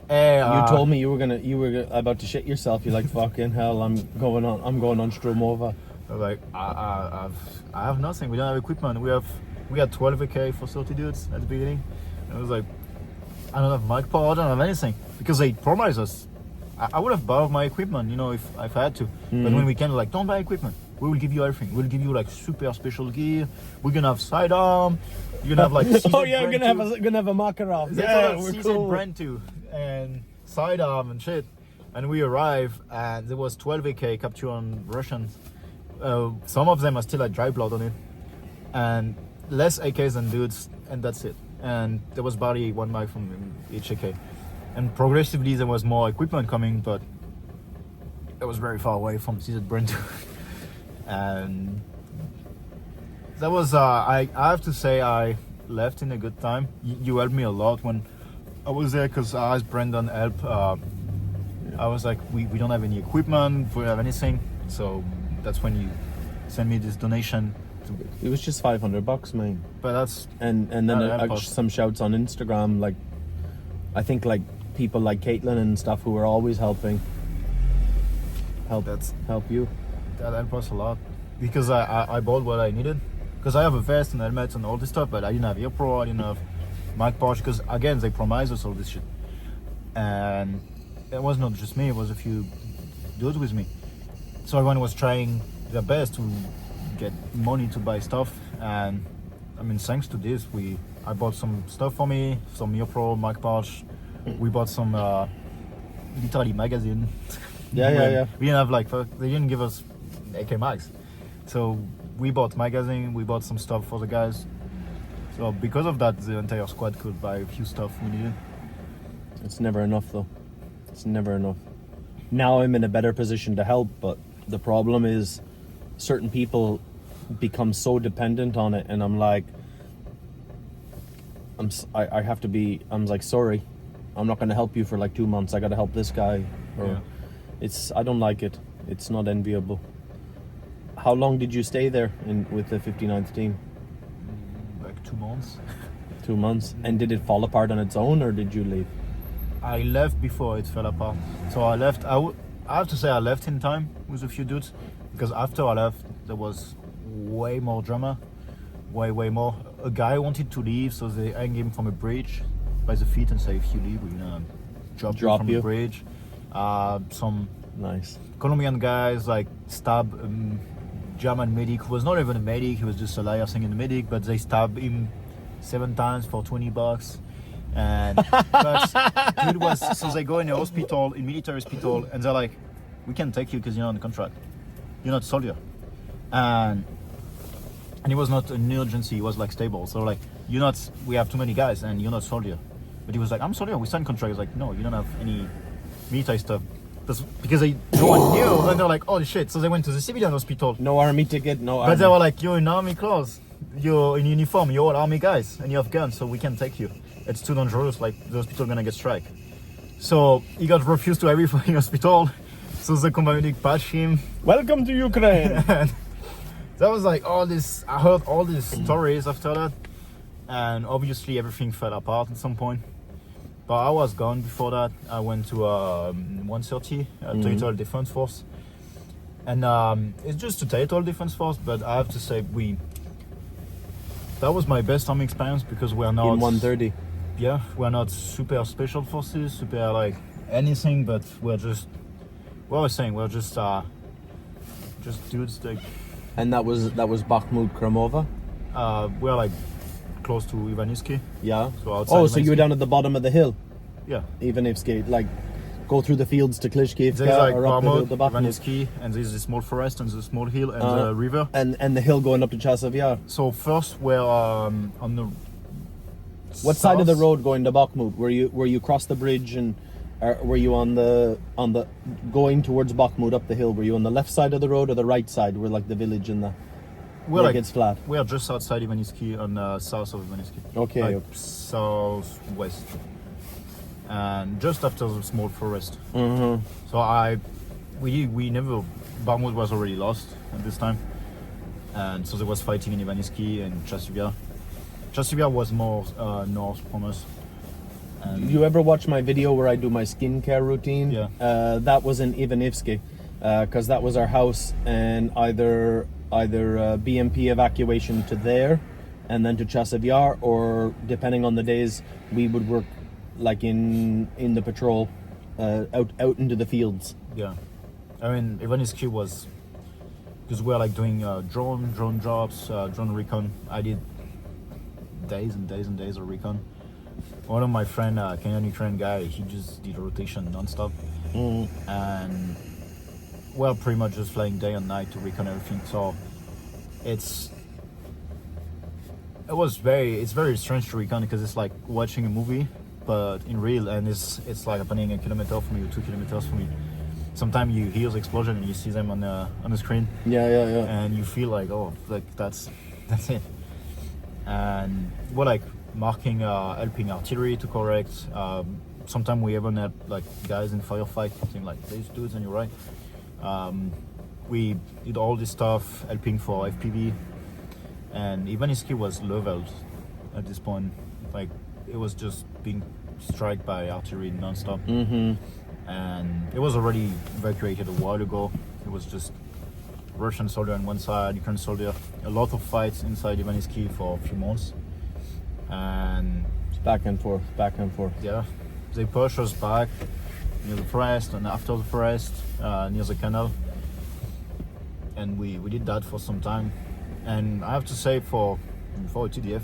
hey, You told me you were about to shit yourself. You're like, fucking hell, I'm going on Stromova. I was like, I have nothing. We don't have equipment. We had 12 AK for 30 dudes at the beginning. And I was like, I don't have mic power. I don't have anything because they promised us. I would have bought my equipment, if I had to. But when we came, like, don't buy equipment. We will give you everything. We'll give you like super special gear. We're gonna have sidearm. You're gonna have like. Oh yeah, we're gonna have a Makarov. Yeah, we're cool. Brand 2 and sidearm and shit. And we arrive, and there was 12 AK captured on Russians. Some of them are still at dry blood on it, and less AKs than dudes, and that's it. And there was barely one mag from each AK. And progressively there was more equipment coming, but it was very far away from CZ Brand 2. And that was I have to say I left in a good time. You helped me a lot when I was there, because I asked Brendan help. I was like, we don't have any equipment, we don't have anything, so that's when you sent me this donation. It was just $500, man. But that's and then some shouts on Instagram, like I think like people like Caitlin and stuff who are always help you. That helped us a lot, because I bought what I needed, because I have a vest and helmet and all this stuff, but I didn't have ear pro, I didn't have mic pouch, because again they promised us all this shit, and it was not just me, it was a few dudes with me, so everyone was trying their best to get money to buy stuff. And I mean, thanks to this, I bought some stuff for me, some ear pro, mic pouch. We bought some literally magazine. Yeah. We didn't have they didn't give us AK mags, so we bought magazine, we bought some stuff for the guys. So because of that, the entire squad could buy a few stuff we needed. It's never enough though. It's never enough. Now I'm in a better position to help, but the problem is certain people become so dependent on it, and I'm like, I have to be. I'm like, sorry, I'm not going to help you for like 2 months. I got to help this guy. Or Yeah. I don't like it. It's not enviable. How long did you stay there with the 59th team? Like 2 months. 2 months. And did it fall apart on its own, or did you leave? I left before it fell apart. So I left. I have to say I left in time with a few dudes, because after I left there was way more drama, way more. A guy wanted to leave, so they hang him from a bridge by the feet and say, if you leave, we're gonna drop you from the bridge. Some Nice. Colombian guys like stab German medic who was not even a medic, he was just a liar saying a medic, but they stabbed him 7 times for $20. And but dude was, so they go in a hospital, in military hospital, and they're like, we can't take you because you're on the contract, you're not soldier. And it was not an emergency, it was like stable, so like, you're not, we have too many guys and you're not soldier. But he was like, I'm soldier, we signed contract. He was like, no, you don't have any military stuff. That's because no one knew, and they're like, oh shit, so they went to the civilian hospital. No army ticket, no army. But they were like, you're in army clothes, you're in uniform, you're all army guys, and you have guns, so we can't take you. It's too dangerous, like the hospital gonna get strike. So he got refused to every fucking hospital, so the combat medic patched him. Welcome to Ukraine! And that was like all this, I heard all these stories after that, and obviously everything fell apart at some point. But I was gone before that. I went to 130, Territorial Defense Force. And it's just a Territorial Defense Force, but I have to say that was my best army experience, because we're not... In 130? Yeah, we're not super special forces, super like anything, but we're just... What I was saying, we're just dudes like... And that was Bakhmut, Kramova? We're like close to Ivanivsky. Yeah. So outside oh, so you were Ivanivsky. down at the bottom of the hill? Yeah. Ivanivsky, like go through the fields to Klishkivka, There's like or up the hill Bakhmut, to Bakhmut. Ivanivsky, and there's the small forest and the small hill and the river. And the hill going up to Chasiv Yar. So first we're on the What side of the road going to Bakhmut? Were you across the bridge, and were you on the going towards Bakhmut up the hill? Were you on the left side of the road or the right side, where like the village and the we're where like, it gets flat? we're just outside Ivanivsky, on south of Ivanivsky. Okay. Like southwest. And just after the small forest. Mm-hmm. So we never, Bakhmut was already lost at this time, and so there was fighting in Ivanivsky and Chasiv Yar. Chasiv Yar was more north from us. And You ever watch my video where I do my skincare routine? Yeah. That was in Ivanivsky, because that was our house, and either BMP evacuation to there, and then to Chasiv Yar, or depending on the days, we would work like in the patrol, out into the fields. Yeah, I mean Ivanivsky was, because we're like doing drone jobs, drone recon. I did days and days and days of recon. One of my friend, Kenyan Ukrainian guy, he just did rotation non-stop, and we're pretty much just flying day and night to recon everything. So it's very strange to recon, because it's like watching a movie, but in real, and it's like happening a kilometer from you, 2 kilometers from you. Sometimes you hear the explosion and you see them on the screen. Yeah. And you feel like, oh, like that's it. And we're like marking, helping artillery to correct. Sometimes we even had like guys in firefight saying like, these dudes on your right. We did all this stuff, helping for FPV. And Ivanivsky was leveled at this point. Like, it was just being struck by artillery non-stop. Mm-hmm. And it was already evacuated a while ago. It was just Russian soldier on one side, Ukrainian soldier. A lot of fights inside Ivanivsky for a few months. And Back and forth. yeah, they pushed us back near the forest, and after the forest, near the canal. And we did that for some time. And I have to say, for TDF,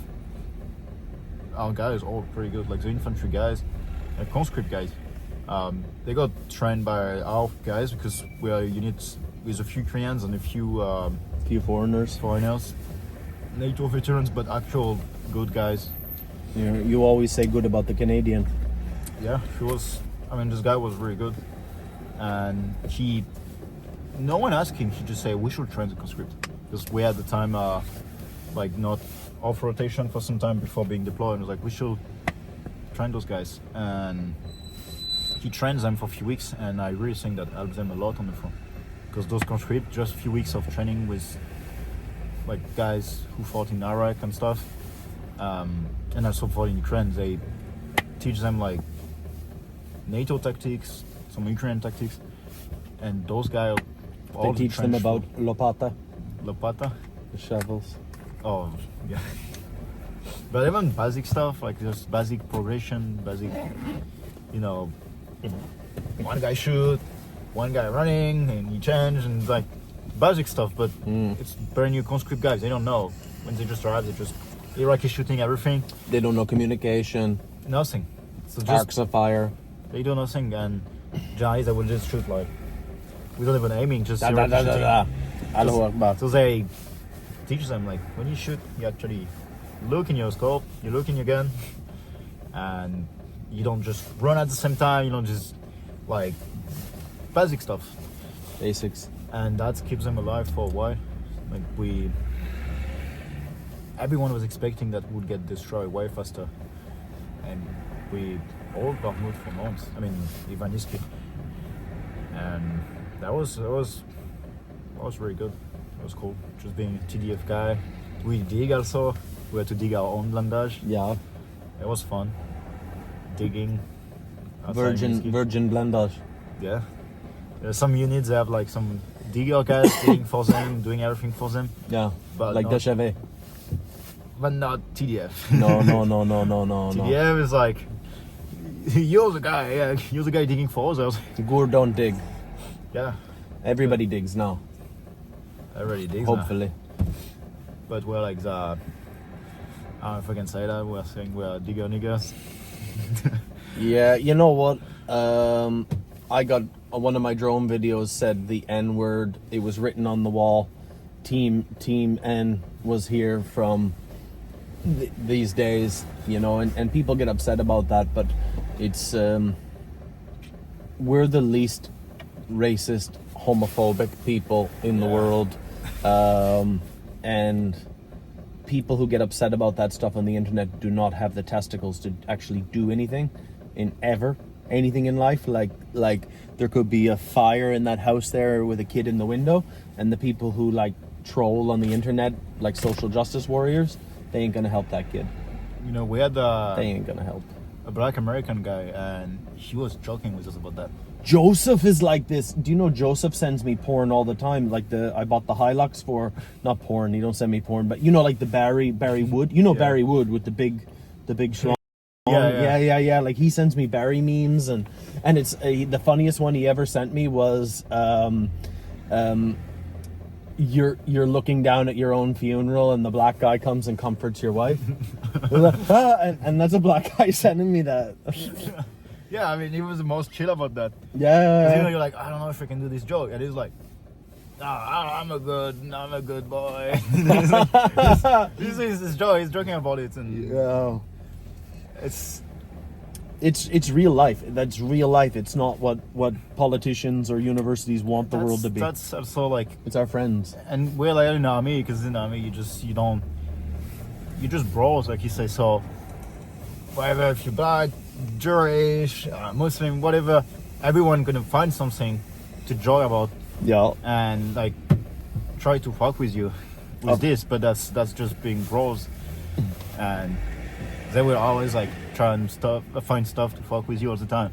our guys all pretty good. Like the infantry guys, conscript guys, they got trained by our guys, because we are units with a few Ukrainians and a few foreigners. NATO veterans, but actual good guys. You always say good about the Canadian. Yeah, this guy was really good. And no one asked him, he just said, we should train the conscript. Because we had the time, like not off rotation for some time before being deployed. And was like, we should train those guys. And he trains them for a few weeks, and I really think that helps them a lot on the front. because those conscripts, just a few weeks of training with like guys who fought in Iraq and stuff, and also fought in Ukraine. They teach them like NATO tactics, some Ukrainian tactics, and those guys. They teach them about lopata, Lopata. the shovels. Oh, yeah. But even basic stuff, like just basic progression, basic, you know, one guy shoot, one guy running, and you change, and like basic stuff. But it's brand new conscript guys. They don't know. When they just arrive, they just Iraqi shooting everything. They don't know communication, Nothing. So just arcs of fire. they do nothing, and guys that will just shoot like without even aiming, just Da, da, Iraqi da, da, shooting. da. Allahu Akbar. So they teach them like when you shoot, you actually look in your scope, you look in your gun, and you don't just run at the same time. You don't just like basic stuff, Basics. and that keeps them alive for a while. Like everyone was expecting that would get destroyed way faster, and we all got moved for months. I mean, Ivaniski, and that was really good. It was cool. Just being a TDF guy. We dig also. We had to dig our own blindage. Yeah. It was fun. Digging. outside Minsk. Virgin blendage. Yeah. There's some units that have like some digger guys digging for them, doing everything for them. Yeah. But Like not, Deshave. but not TDF. No. TDF is like, you're the guy, yeah, you're the guy digging for others. Gur don't dig. Yeah, Everybody digs now. everybody digs now. Hopefully. But we're like the, I don't know if I can say that, we're saying we're digger niggers. Yeah, you know what? I got one of my drone videos said the N word. It was written on the wall. Team N was here from these days, you know, and people get upset about that, but it's we're the least racist, homophobic people in the world, and people who get upset about that stuff on the internet do not have the testicles to actually do anything anything in life. Like there could be a fire in that house there with a kid in the window, and the people who like troll on the internet like social justice warriors, they ain't gonna help that kid. You know, we had They ain't gonna help. a black American guy, and he was joking with us about that. Joseph is like this. Do you know Joseph sends me porn all the time? Like I bought the Hilux for, not porn, he don't send me porn, but you know, like the Barry Wood. You know, Yeah. Barry Wood with the big schlong. Yeah. Yeah. Like he sends me Barry memes, and it's the funniest one he ever sent me was you're looking down at your own funeral, and the black guy comes and comforts your wife. and that's a black guy sending me that. Yeah, I mean, he was the most chill about that. 'Cause, Yeah. you know, you're like, I don't know if I can do this joke, and he's like, I'm a good boy. This is his joke. He's joking about it, and Yeah. it's real life. That's real life. It's not what politicians or universities want the world to be. That's also like, It's our friends. and we're like in the army, because in the army you just bros, like you say. So whatever, if you're black, Jewish, Muslim, whatever, everyone gonna find something to joke about Yeah. and like try to fuck with you with this, but that's just being bros, and they will always like try and find stuff to fuck with you all the time.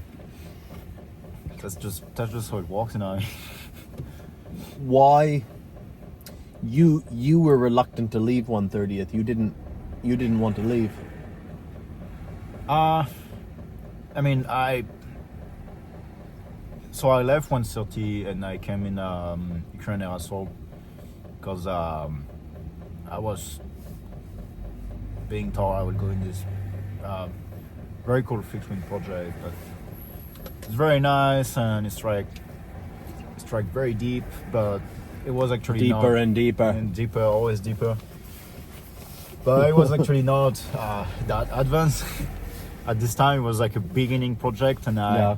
That's just how it works now. Why you were reluctant to leave 130th? You didn't want to leave. I mean, I left 130 and I came in Ukrainian assault because I was being told I would go in this very cool fixed wing project, but it's very nice and it's like very deep, but it was actually Deeper not, and deeper. and deeper, always deeper. But it was actually not that advanced. At this time, it was like a beginning project, and I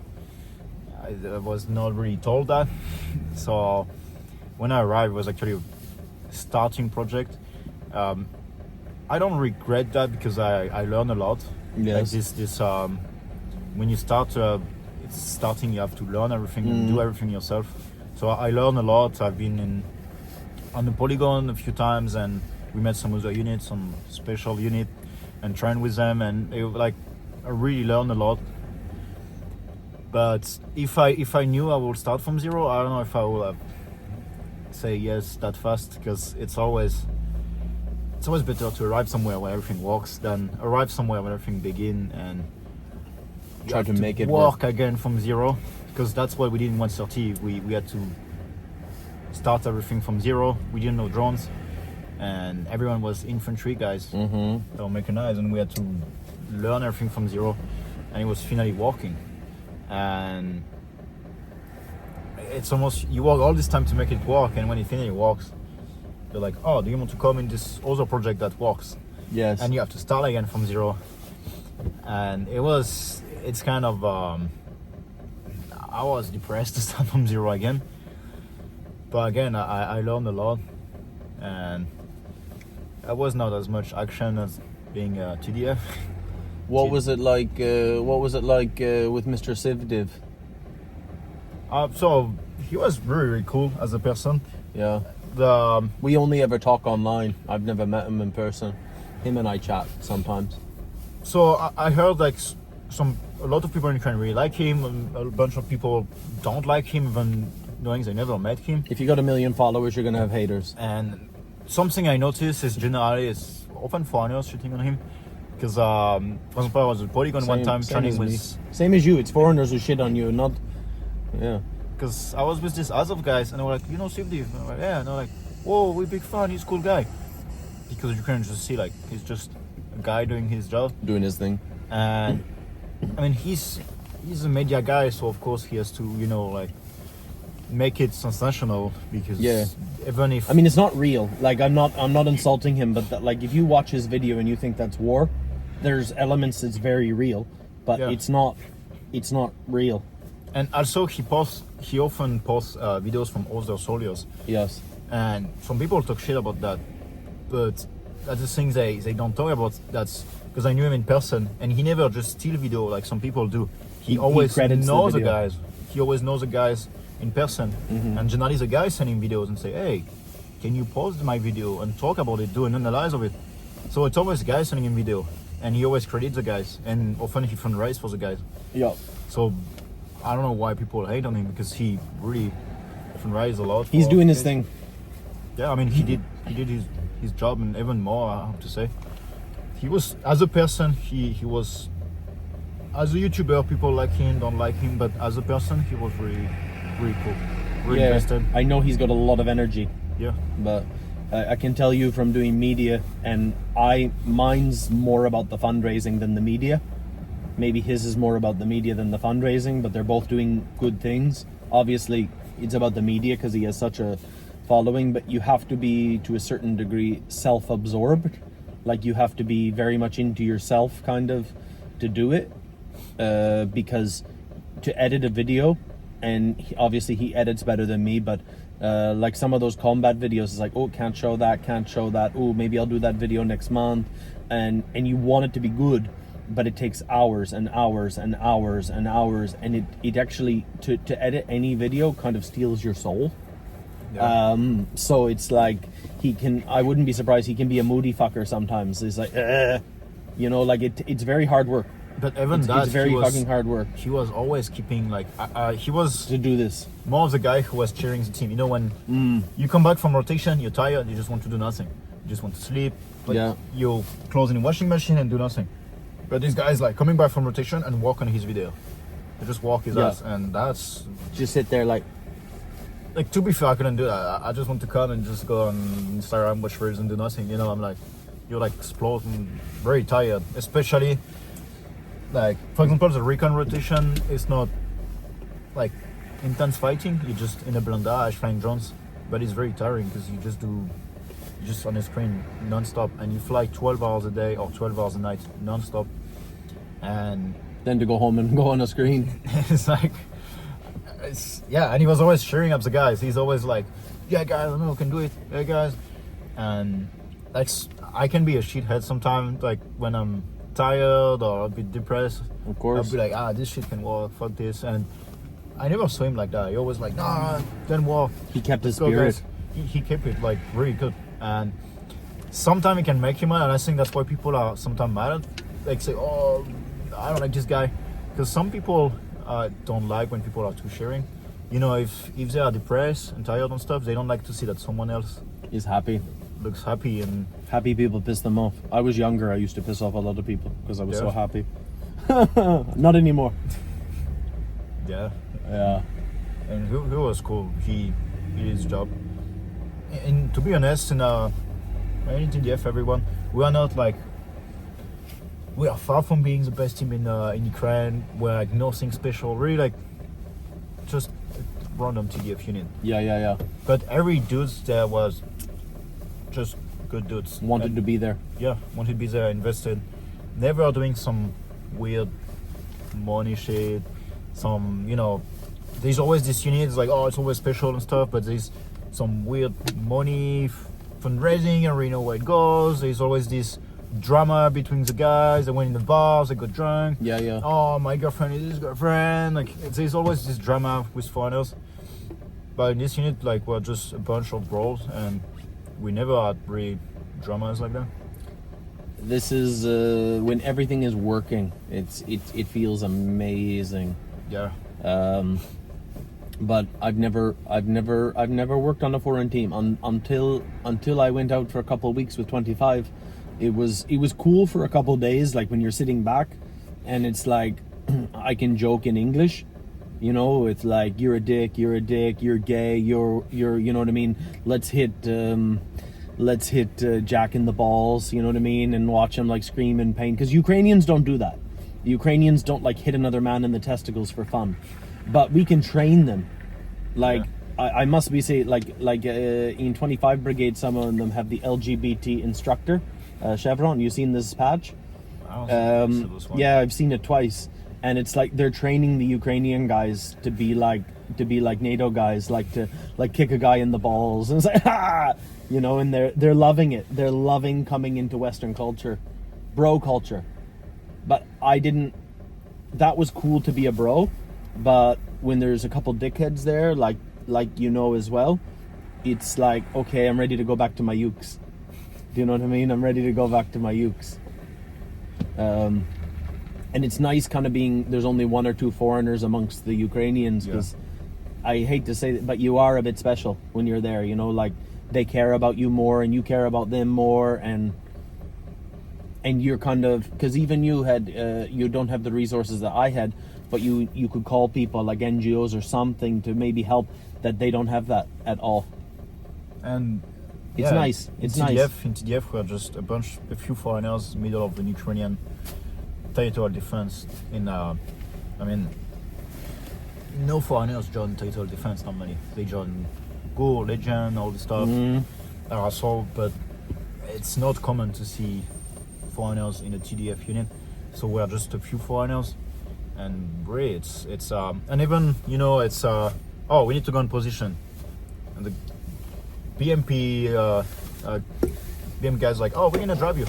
was not really told that. So when I arrived, it was actually a starting project. I don't regret that because I learned a lot. Yes. Like this when you start, it's starting. You have to learn everything and do everything yourself. So I learned a lot. I've been on the polygon a few times, and we met some other units, some special unit, and trained with them, and it, like, I really learned a lot. But if I knew I would start from zero, I don't know if I would say yes that fast, because it's always better to arrive somewhere where everything works than arrive somewhere where everything begin and you Try have to make it work again from zero, because that's what we did in 130. We had to start everything from zero. We didn't know drones, and everyone was infantry guys that were mechanized, and we had to learn everything from zero, and it was finally working. And it's almost, you work all this time to make it work, and when it finally works, you're like, oh, do you want to come in this other project that works? Yes. And you have to start again from zero. And it's kind of I was depressed to start from zero again, but again I learned a lot, and there was not as much action as being TDF. What was it like? With Mr. Sivdiv? So he was really, really cool as a person. Yeah. We only ever talk online. I've never met him in person. Him and I chat sometimes. So I heard like a lot of people in Ukraine really like him, and a bunch of people don't like him, even knowing they never met him. If you got 1 million followers, you're gonna have haters. And something I noticed is generally it's often foreigners shitting on him, because for example, I was at Polygon one time training with. Same as you. It's foreigners who shit on you, not. Yeah. Because I was with this Azov guys, and they were like, you know Sivdiv? And I'm like, yeah. And they're like, whoa, we're big fan. He's a cool guy. Because Ukrainians just see like he's just a guy doing his job, Doing his thing. and I mean he's a media guy, so of course he has to like make it sensational, because even if I mean, it's not real. Like, I'm not insulting him, but like, if you watch his video and you think that's war, there's elements that's very real, but it's not real. And also he often posts videos from other soldiers. Yes. And some people talk shit about that, but that's the thing they don't talk about. That's because I knew him in person, and he never just steal video like some people do. He always credits knows the the video. guys. He always knows the guys in person, and generally the guys sending videos and say, hey, can you post my video and talk about it, do an analysis of it. So it's always guys sending him video, and he always credits the guys, and often he fundraises for the guys. Yeah. So I don't know why people hate on him, because he really fundraises a lot. He's for doing his kids. thing. Yeah, I mean he did his job, and even more, I have to say. He was, as a person, he was, as a YouTuber, people like him, don't like him, but as a person, he was really, really cool, really invested. I know he's got a lot of energy. Yeah. But I can tell you from doing media, and mine's more about the fundraising than the media. Maybe his is more about the media than the fundraising, but they're both doing good things. Obviously, it's about the media because he has such a following, but you have to be, to a certain degree, self-absorbed. Like, you have to be very much into yourself, kind of, to do it. Because to edit a video, and obviously he edits better than me, but like some of those combat videos is like, oh, can't show that, oh, maybe I'll do that video next month, and you want it to be good, but it takes hours and hours and hours and hours, and it actually, to edit any video kind of steals your soul. So it's like, I wouldn't be surprised, he can be a moody fucker sometimes. It's like, like it's very hard work. But even It's very fucking hard work He was always keeping like he was to do this. more of the guy who was cheering the team. You know, when you come back from rotation, you're tired, you just want to do nothing. You just want to sleep. But you close in the washing machine and do nothing. But this guy's like coming back from rotation and work on his video. He just walk his ass, and that's Just sit there like to be fair, I couldn't do that. I just want to come and just go on Instagram, watch reels and do nothing. You know, I'm like, you're like exploding, very tired, especially. Like, for example, the recon rotation is not like intense fighting. You're just in a blindage flying drones, but it's very tiring because you just on a screen non-stop, and you fly 12 hours a day or 12 hours a night non-stop, and then to go home and go on a screen. it's like, and he was always cheering up the guys. He's always like, yeah guys, I know we can do it, yeah guys. And like, I can be a shithead sometimes, like when I'm tired or a bit depressed. Of course. I'll be like, this shit can work, fuck this. And I never saw him like that. He always like, nah, don't walk. He kept his Let's go, spirit. guys. He kept it like really good. And sometimes it can make you mad, and I think that's why people are sometimes mad. Like say, oh, I don't like this guy, because some people don't like when people are too sharing. You know, if they are depressed and tired and stuff, they don't like to see that someone else He's happy. looks happy. And Happy people piss them off. I was younger. I used to piss off a lot of people because I was so Yeah. happy. Not anymore. yeah, Yeah. and he was cool. He did his job. And to be honest, in TDF, everyone, we are not like, we are far from being the best team in Ukraine. We're like nothing special, really, like just a random TDF unit. Yeah. But every dude there was just good dudes. Wanted And, to be there. yeah, wanted to be there, invested. Never doing some weird money shit. Some, you know, there's always this unit, it's like, oh, it's always special and stuff, but there's some weird money fundraising, and we know where it goes. There's always this drama between the guys. They went in the bars, they got drunk. Yeah. Oh, my girlfriend is his girlfriend. Like, there's always this drama with foreigners. But in this unit, like, we're just a bunch of bros, and we never had really dramas like that. This is when everything is working. It feels amazing. Yeah. But I've never worked on a foreign team until I went out for a couple of weeks with 25. It was cool for a couple of days, like when you're sitting back, and it's like I can joke in English, you know. It's like you're a dick, you're gay, you're you know what I mean. Let's hit Jack in the balls, you know what I mean, and watch him like scream in pain. Because Ukrainians don't do that. The Ukrainians don't like hit another man in the testicles for fun, but we can train them. Like I must be say like in 25 Brigade, some of them have the LGBT instructor chevron. You seen this patch? I don't think this one. Yeah, I've seen it twice, and it's like they're training the Ukrainian guys to be like NATO guys, like to like kick a guy in the balls, and it's like ha, you know, and they're loving it. They're loving coming into Western culture, bro culture. But I didn't. That was cool to be a bro, but when there's a couple dickheads there, like you know as well, it's like, okay, I'm ready to go back to my ukes. Do you know what I mean? I'm ready to go back to my ukes. And it's nice kind of being, there's only one or two foreigners amongst the Ukrainians, because I hate to say it, but you are a bit special when you're there, you know, like they care about you more and you care about them more, and you're kind of, because even you had, you don't have the resources that I had, but you could call people like NGOs or something to maybe help that they don't have that at all. And It's nice. It's nice. In TDF, we're just a few foreigners, middle of the Ukrainian territorial defense. No foreigners join territorial defense normally. They join Go, Legend, all this stuff. But it's not common to see foreigners in a TDF unit. So we're just a few foreigners, and really, it's and even, you know, it's oh, we need to go in position, and the BMP BM guy's like, oh, we're gonna drive you.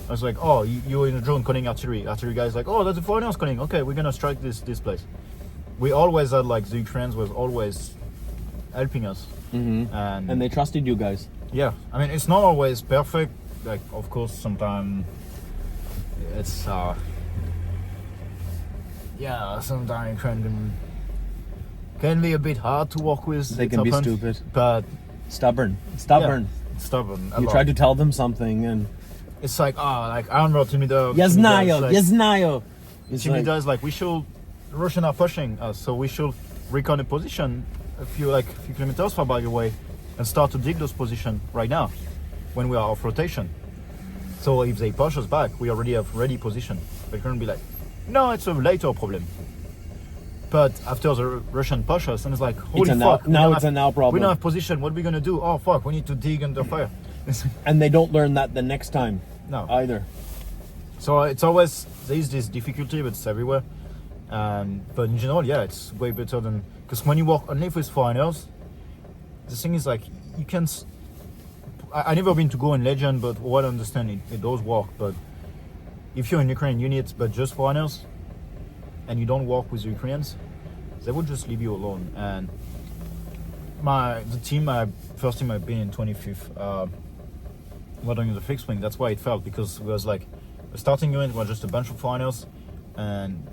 I was like, oh, you're in a drone calling artillery. Artillery guy's like, oh, that's the foreigners calling. Okay, we're gonna strike this place. We always had, like, the Ukrainians was always helping us, And they trusted you guys. yeah. I mean, it's not always perfect. Like, of course, sometimes it's sometimes Ukraine can be a bit hard to work with. They It can be happens. stupid. But Stubborn. stubborn. A You lot. tried to tell them something, and It's like, like I remember team leader. я team leader знаю, is я like, знаю. It's team like, leader is like, we should. Russians are pushing us, so we should recon a position a few kilometers far by away, and start to dig those positions right now, when we are off rotation. So if they push us back, we already have ready position. They're gonna be like, no, it's a later problem. But after the Russian push us, and it's like, holy a now- fuck, now we it's don't a now have- problem. We don't have position. What are we gonna do? Oh fuck, we need to dig under fire. and they don't learn that the next time No. either. So it's always, there's this difficulty, but it's everywhere. But in general, yeah, it's way better than, because when you work only with foreigners, the thing is, like, you can. I never been to go in Legend, but what I understand, it does work. But if you're in Ukrainian units, but just foreigners, and you don't work with the Ukrainians, they would just leave you alone. And first team I've been in 25th, modeling the fixed wing. That's why it felt, because it was like the starting unit was just a bunch of foreigners, and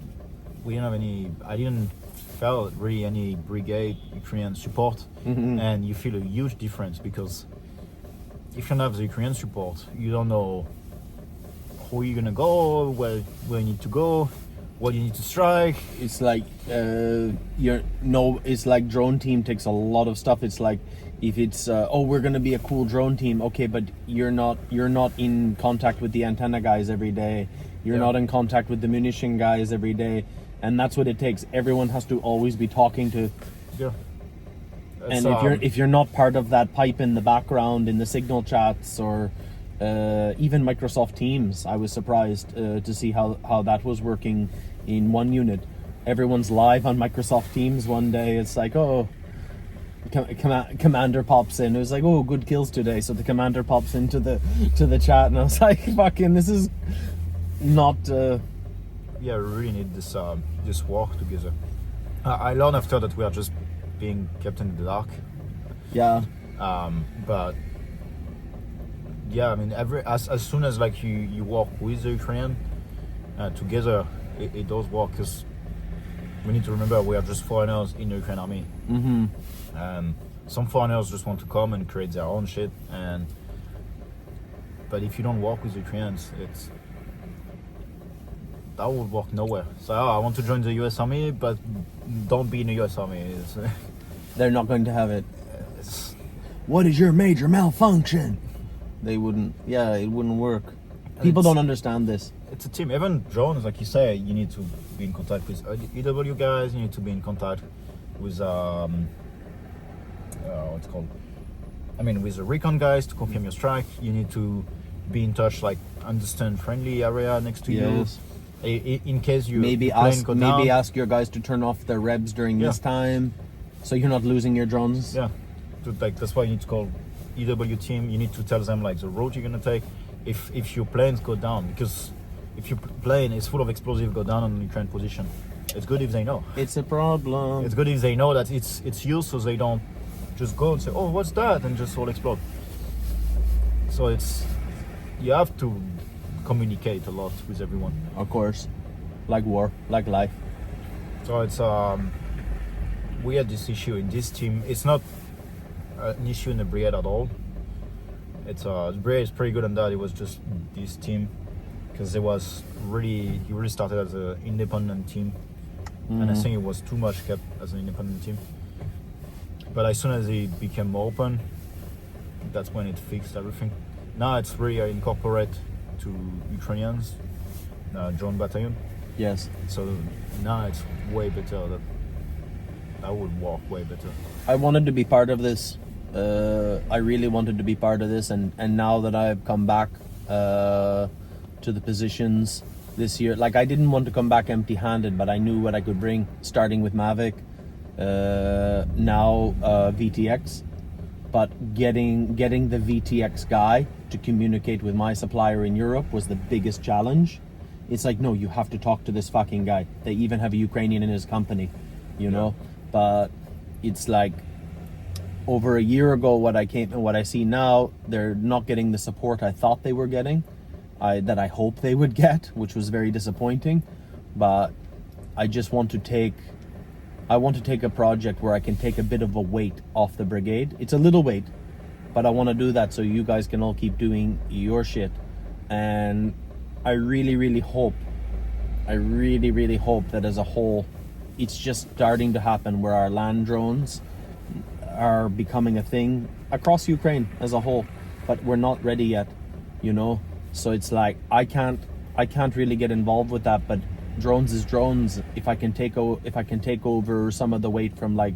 we didn't have any. I didn't felt really any brigade Ukrainian support, and you feel a huge difference, because if you don't have the Ukrainian support, you don't know who you're gonna go, where you need to go, what you need to strike. It's like it's like drone team takes a lot of stuff. It's like, if it's we're gonna be a cool drone team, okay, but you're not in contact with the antenna guys every day. You're not in contact with the munition guys every day, and that's what it takes. Everyone has to always be talking to. Yeah. And if you're not part of that pipe in the background in the signal chats, or even Microsoft Teams, I was surprised to see how that was working in one unit. Everyone's live on Microsoft Teams one day. It's like, oh, commander pops in. It was like, oh, good kills today. So the commander pops into the chat, and I was like, fucking, this is not. Yeah, we really need this work together. I learned after that we are just being kept in the dark. Yeah. But yeah, I mean, as soon as like you work with the Ukrainian together, it does work, because we need to remember we are just foreigners in the Ukrainian army. And some foreigners just want to come and create their own shit, but if you don't work with Ukrainians, that would work nowhere. So I want to join the US Army, but don't be in the US Army. They're not going to have it. What is your major malfunction? They wouldn't. Yeah, it wouldn't work. People don't understand this. It's a team. Even drones, like you say, you need to be in contact with EW guys. You need to be in contact with what's it called? I mean, with the recon guys to confirm your strike. You need to be in touch, like understand friendly area next to you. In case you maybe ask your guys to turn off their rebs during this time, so you're not losing your drones. Yeah, that's why you need to call EW team. You need to tell them like the route you're gonna take. If your planes go down, because if your plane is full of explosive, go down on the Ukraine position, it's good if they know. It's a problem. It's good if they know that it's you, so they don't just go and say, oh, what's that, and just all explode. So you have to communicate a lot with everyone. Of course, like war, like life. So it's we had this issue in this team. It's not an issue in the brigade at all. It's the brigade is pretty good on that. It was just this team, because he really started as an independent team, and I think it was too much kept as an independent team. But as soon as he became more open, that's when it fixed everything. Now it's really incorporate to Ukrainians drone battalion. Yes. So now it's way better. That would work way better. I wanted to be part of this. I really wanted to be part of this, and now that I've come back to the positions this year, like, I didn't want to come back empty-handed, but I knew what I could bring, starting with Mavic, now VTX. But getting the VTX guy to communicate with my supplier in Europe was the biggest challenge. It's like, no, you have to talk to this fucking guy. They even have a Ukrainian in his company, you know. But it's like, over a year ago, what I see now, they're not getting the support I thought they were getting, that I hope they would get, which was very disappointing. But I just want to take a project where I can take a bit of a weight off the brigade. It's a little weight, but I want to do that so you guys can all keep doing your shit. And I really, really hope that as a whole, it's just starting to happen, where our land drones are becoming a thing across Ukraine as a whole, but we're not ready yet, you know. So it's like, I can't really get involved with that, but drones is drones. If I can take over some of the weight from like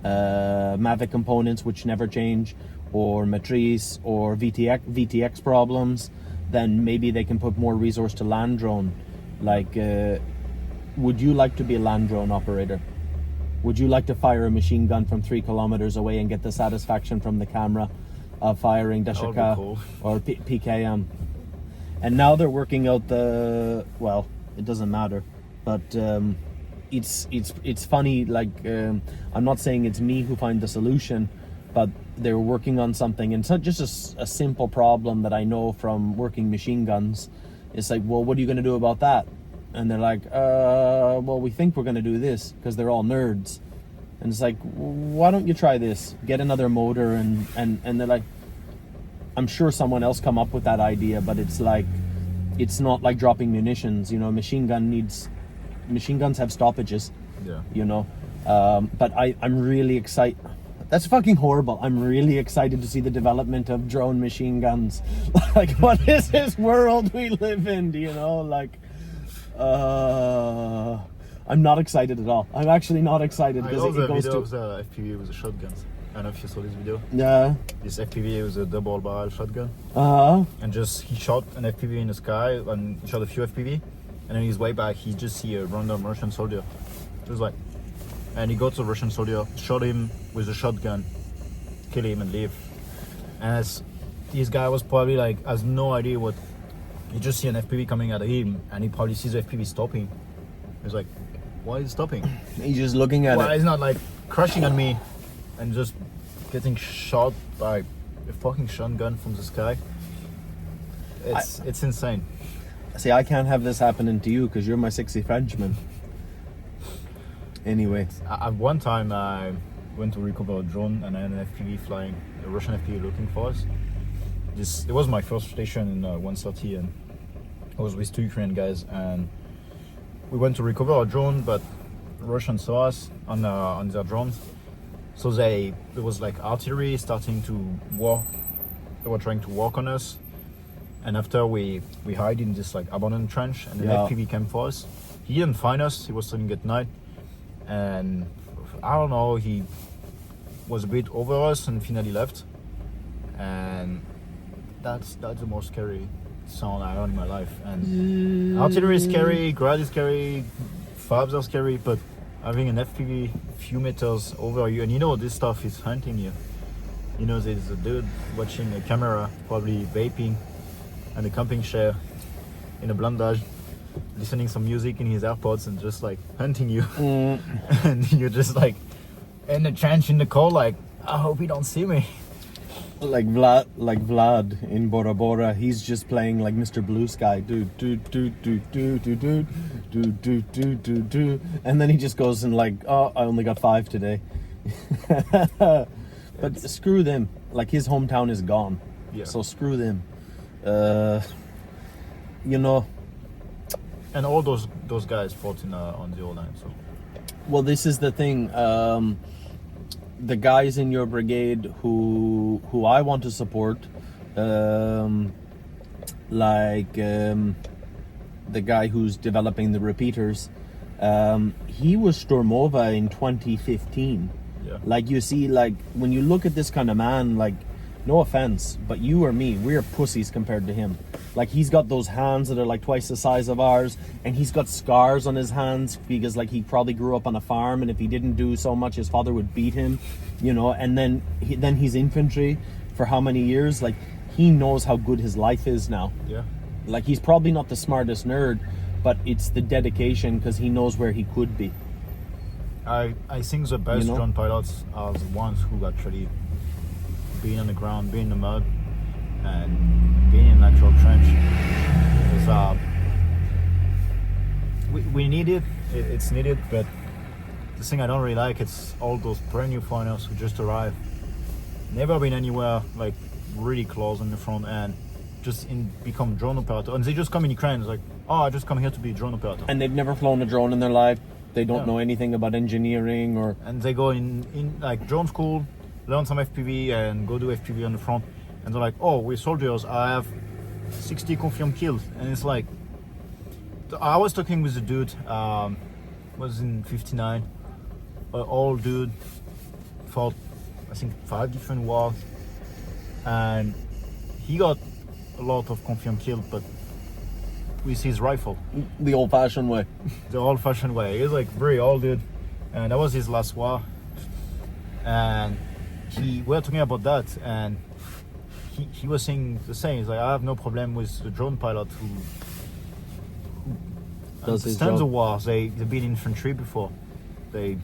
Mavic components, which never change, or Matrice or VTX problems, then maybe they can put more resource to land drone. Like, would you like to be a land drone operator? Would you like to fire a machine gun from 3 kilometers away and get the satisfaction from the camera of firing Dashaka or PKM? And now they're working out it doesn't matter, but it's funny. Like I'm not saying it's me who find the solution, but they're working on something, and it's not just a simple problem that I know from working machine guns. It's like, well, what are you going to do about that? And they're like, well, we think we're going to do this, because they're all nerds. And it's like, why don't you try this? Get another motor, and they're like, I'm sure someone else come up with that idea, but it's like, it's not like dropping munitions. You know, machine guns have stoppages. Yeah. You know, but I'm really excited. That's fucking horrible. I'm really excited to see the development of drone machine guns. Like, what is this world we live in? Do you know? Like, I'm not excited at all. I'm actually not excited, I because love the it goes video to. of the FPV with the shotguns. I don't know if you saw this video. Yeah. This FPV was a double barrel shotgun. And just he shot an FPV in the sky, and he shot a few FPV, and then his way back he just see a random Russian soldier. Just like, and he got to the Russian soldier, shot him with a shotgun, kill him and leave. And as this guy was probably like, has no idea what, he just see an FPV coming at him, and he probably sees the FPV stopping. He's like, why is it stopping? He's just looking at Why it. is not like crashing on me and just getting shot by a fucking shotgun from the sky? It's insane. See, I can't have this happening to you, because you're my sexy Frenchman. Anyway. At one time I went to recover a drone, and I had an FPV flying, a Russian FPV looking for us. It was my first station in 130, and I was with two Ukrainian guys, and we went to recover a drone, but Russians saw us on their drones. So there was like artillery starting to walk. They were trying to walk on us, and after we hide in this like abandoned trench, and the FPV came for us. He didn't find us. He was starting at night, and I don't know. He was a bit over us and finally left. And that's the most scary sound I heard in my life. And artillery is scary, grad is scary, fabs are scary, but having an FPV few meters over you, and you know this stuff is hunting you. You know, there's a dude watching a camera, probably vaping, and a camping chair in a blindage, listening some music in his AirPods, and just like hunting you. And you're just like in the trench in the cold, like, I hope he don't see me. Like Vlad in Bora Bora, he's just playing like Mr. Blue Sky, do, and then he just goes and like, oh, I only got 5 today. But screw them. Like, his hometown is gone, so screw them. You know. And all those guys fought on the old line. So. Well, this is the thing. The guys in your brigade who I want to support, the guy who's developing the repeaters, he was Stormova in 2015. Yeah. Like, you see, like, when you look at this kind of man, like, no offense, but you or me, we're pussies compared to him. Like, he's got those hands that are like twice the size of ours, and he's got scars on his hands because like he probably grew up on a farm, and if he didn't do so much, his father would beat him, you know. And then he's infantry for how many years? Like, he knows how good his life is now. Yeah. Like, he's probably not the smartest nerd, but it's the dedication, because he knows where he could be. I think the best drone pilots are the ones who actually been on the ground, been in the mud, and being in an actual trench. Because we need it, it's needed, but the thing I don't really like, it's all those brand new foreigners who just arrive, never been anywhere like really close on the front end, just become drone operator, and they just come in Ukraine, it's like, oh, I just come here to be a drone operator. And they've never flown a drone in their life, they don't know anything about engineering or... And they go in like drone school, learn some FPV and go do FPV on the front, and they're like, oh, we're soldiers, I have 60 confirmed kills. And it's like, I was talking with a dude, was in 59, an old dude, fought I think 5 different wars, and he got a lot of confirmed kills, but with his rifle. The old-fashioned way. The old-fashioned way. He was like very old dude, and that was his last war. And we were talking about that, and he was saying the same. He's like, I have no problem with the drone pilot who does his understands the job. wars. They've been in infantry before. They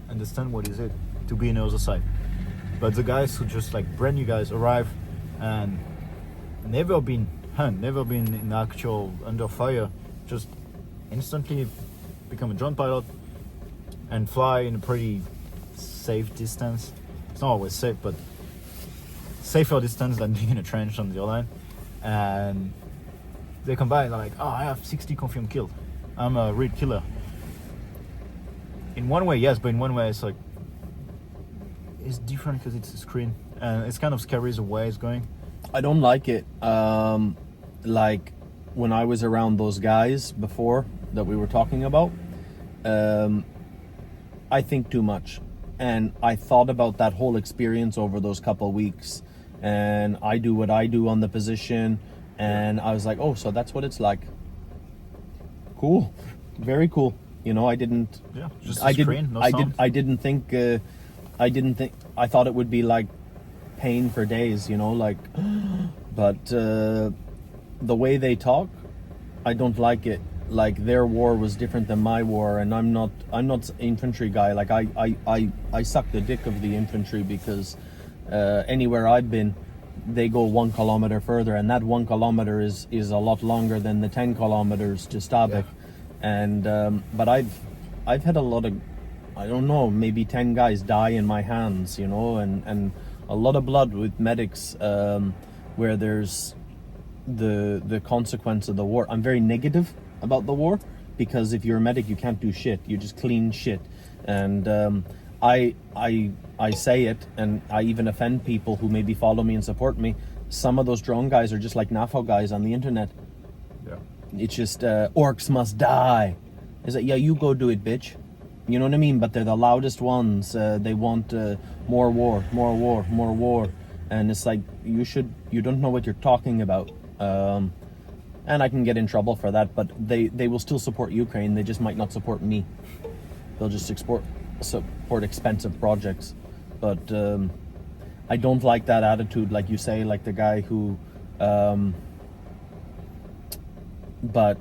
understand what is it to be on the other side. But the guys who just like brand new guys arrive and never been hunt, never been in actual under fire, just instantly become a drone pilot and fly in a pretty safe distance. It's not always safe, but safer distance than being in a trench on the other line. And they come by and they're like, oh, I have 60 confirmed killed. I'm a real killer. In one way, yes, but in one way, it's like, it's different because it's a screen. And it's kind of scary the way it's going. I don't like it. Like when I was around those guys before that we were talking about, I think too much. And I thought about that whole experience over those couple weeks. And I do what I do on the position. And I was like, oh, so that's what it's like. Cool. Very cool. You know, I didn't. Yeah, just a screen, no sound. I didn't think. I thought it would be like pain for days. You know, like. But the way they talk, I don't like it. Like their war was different than my war, and I'm not infantry guy. Like I suck the dick of the infantry because anywhere I've been, they go 1 kilometer further, and that 1 kilometer is a lot longer than the 10 kilometers to Stabek. Yeah. And but I've had a lot of, I don't know, maybe 10 guys die in my hands, you know, and a lot of blood with medics, where there's the consequence of the war. I'm very negative about the war because if you're a medic, you can't do shit. You just clean shit. And I say it, and I even offend people who maybe follow me and support me. Some of those drone guys are just like NAFO guys on the internet. Yeah. It's just orcs must die. Is it? Yeah, you go do it, bitch. You know what I mean? But they're the loudest ones. They want more war, more war, more war. And it's like, you don't know what you're talking about. And I can get in trouble for that, but they will still support Ukraine. They just might not support me. They'll just support expensive projects. But I don't like that attitude, like you say, like the guy who but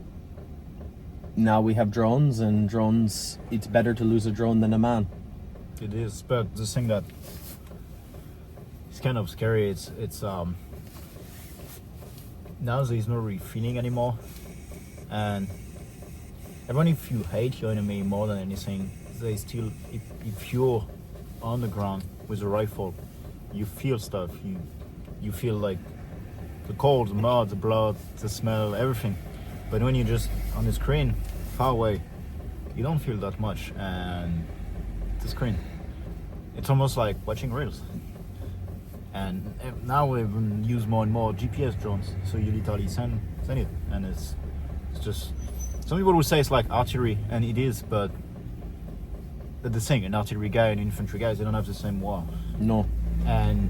now we have drones, and drones, it's better to lose a drone than a man. It is, but the thing that it's kind of scary, it's now there's no real feeling anymore, and even if you hate your enemy more than anything, they still, if you're on the ground with a rifle, you feel stuff. You feel like the cold, the mud, the blood, the smell, everything. But when you're just on the screen, far away, you don't feel that much. And the screen, it's almost like watching reels. And now we use more and more GPS drones, so you literally send it, and it's just, some people will say it's like artillery, and it is, but the thing, an artillery guy and an infantry guy, they don't have the same war. No. And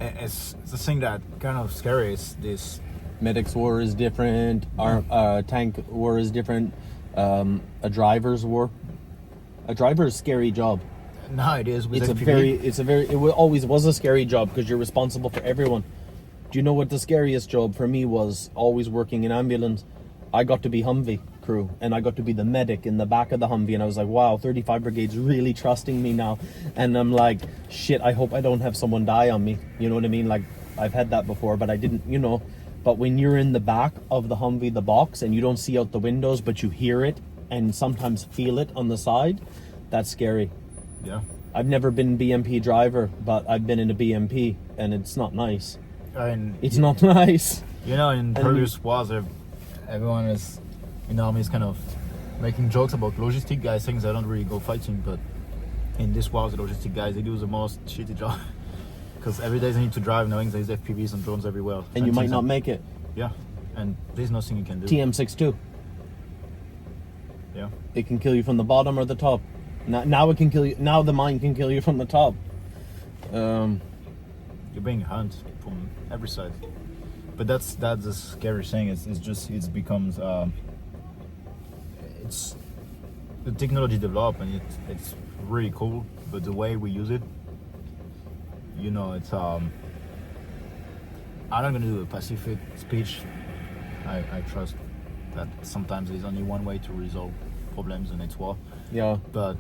it's the thing that kind of scary is this. Medics war is different. Our tank war is different. A driver's war. A driver is a scary job. No, it is. It always was a scary job because you're responsible for everyone. Do you know what the scariest job for me was? Always working in ambulance. I got to be Humvee crew, and I got to be the medic in the back of the Humvee, and I was like, wow, 35 Brigade's really trusting me now. And I'm like, shit, I hope I don't have someone die on me. You know what I mean? Like, I've had that before, but I didn't, you know. But when you're in the back of the Humvee, the box, and you don't see out the windows, but you hear it and sometimes feel it on the side, that's scary. Yeah. I've never been BMP driver, but I've been in a BMP, and it's not nice. It's not nice. You know, in previous wars, everyone is in the army is kind of making jokes about logistic guys, things they don't really go fighting, but in this war, the logistic guys, they do the most shitty job. Because every day they need to drive knowing there's FPVs and drones everywhere. And you might not make it. Yeah, and there's nothing you can do. TM62. Yeah. It can kill you from the bottom or the top. Now it can kill you. Now the mine can kill you from the top. You're being hunted from every side. But that's the scary thing. It becomes it's the technology developed, and it's really cool. But the way we use it, you know, it's I'm not gonna do a pacific speech. I trust that sometimes there's only one way to resolve problems, and it's war. Yeah. But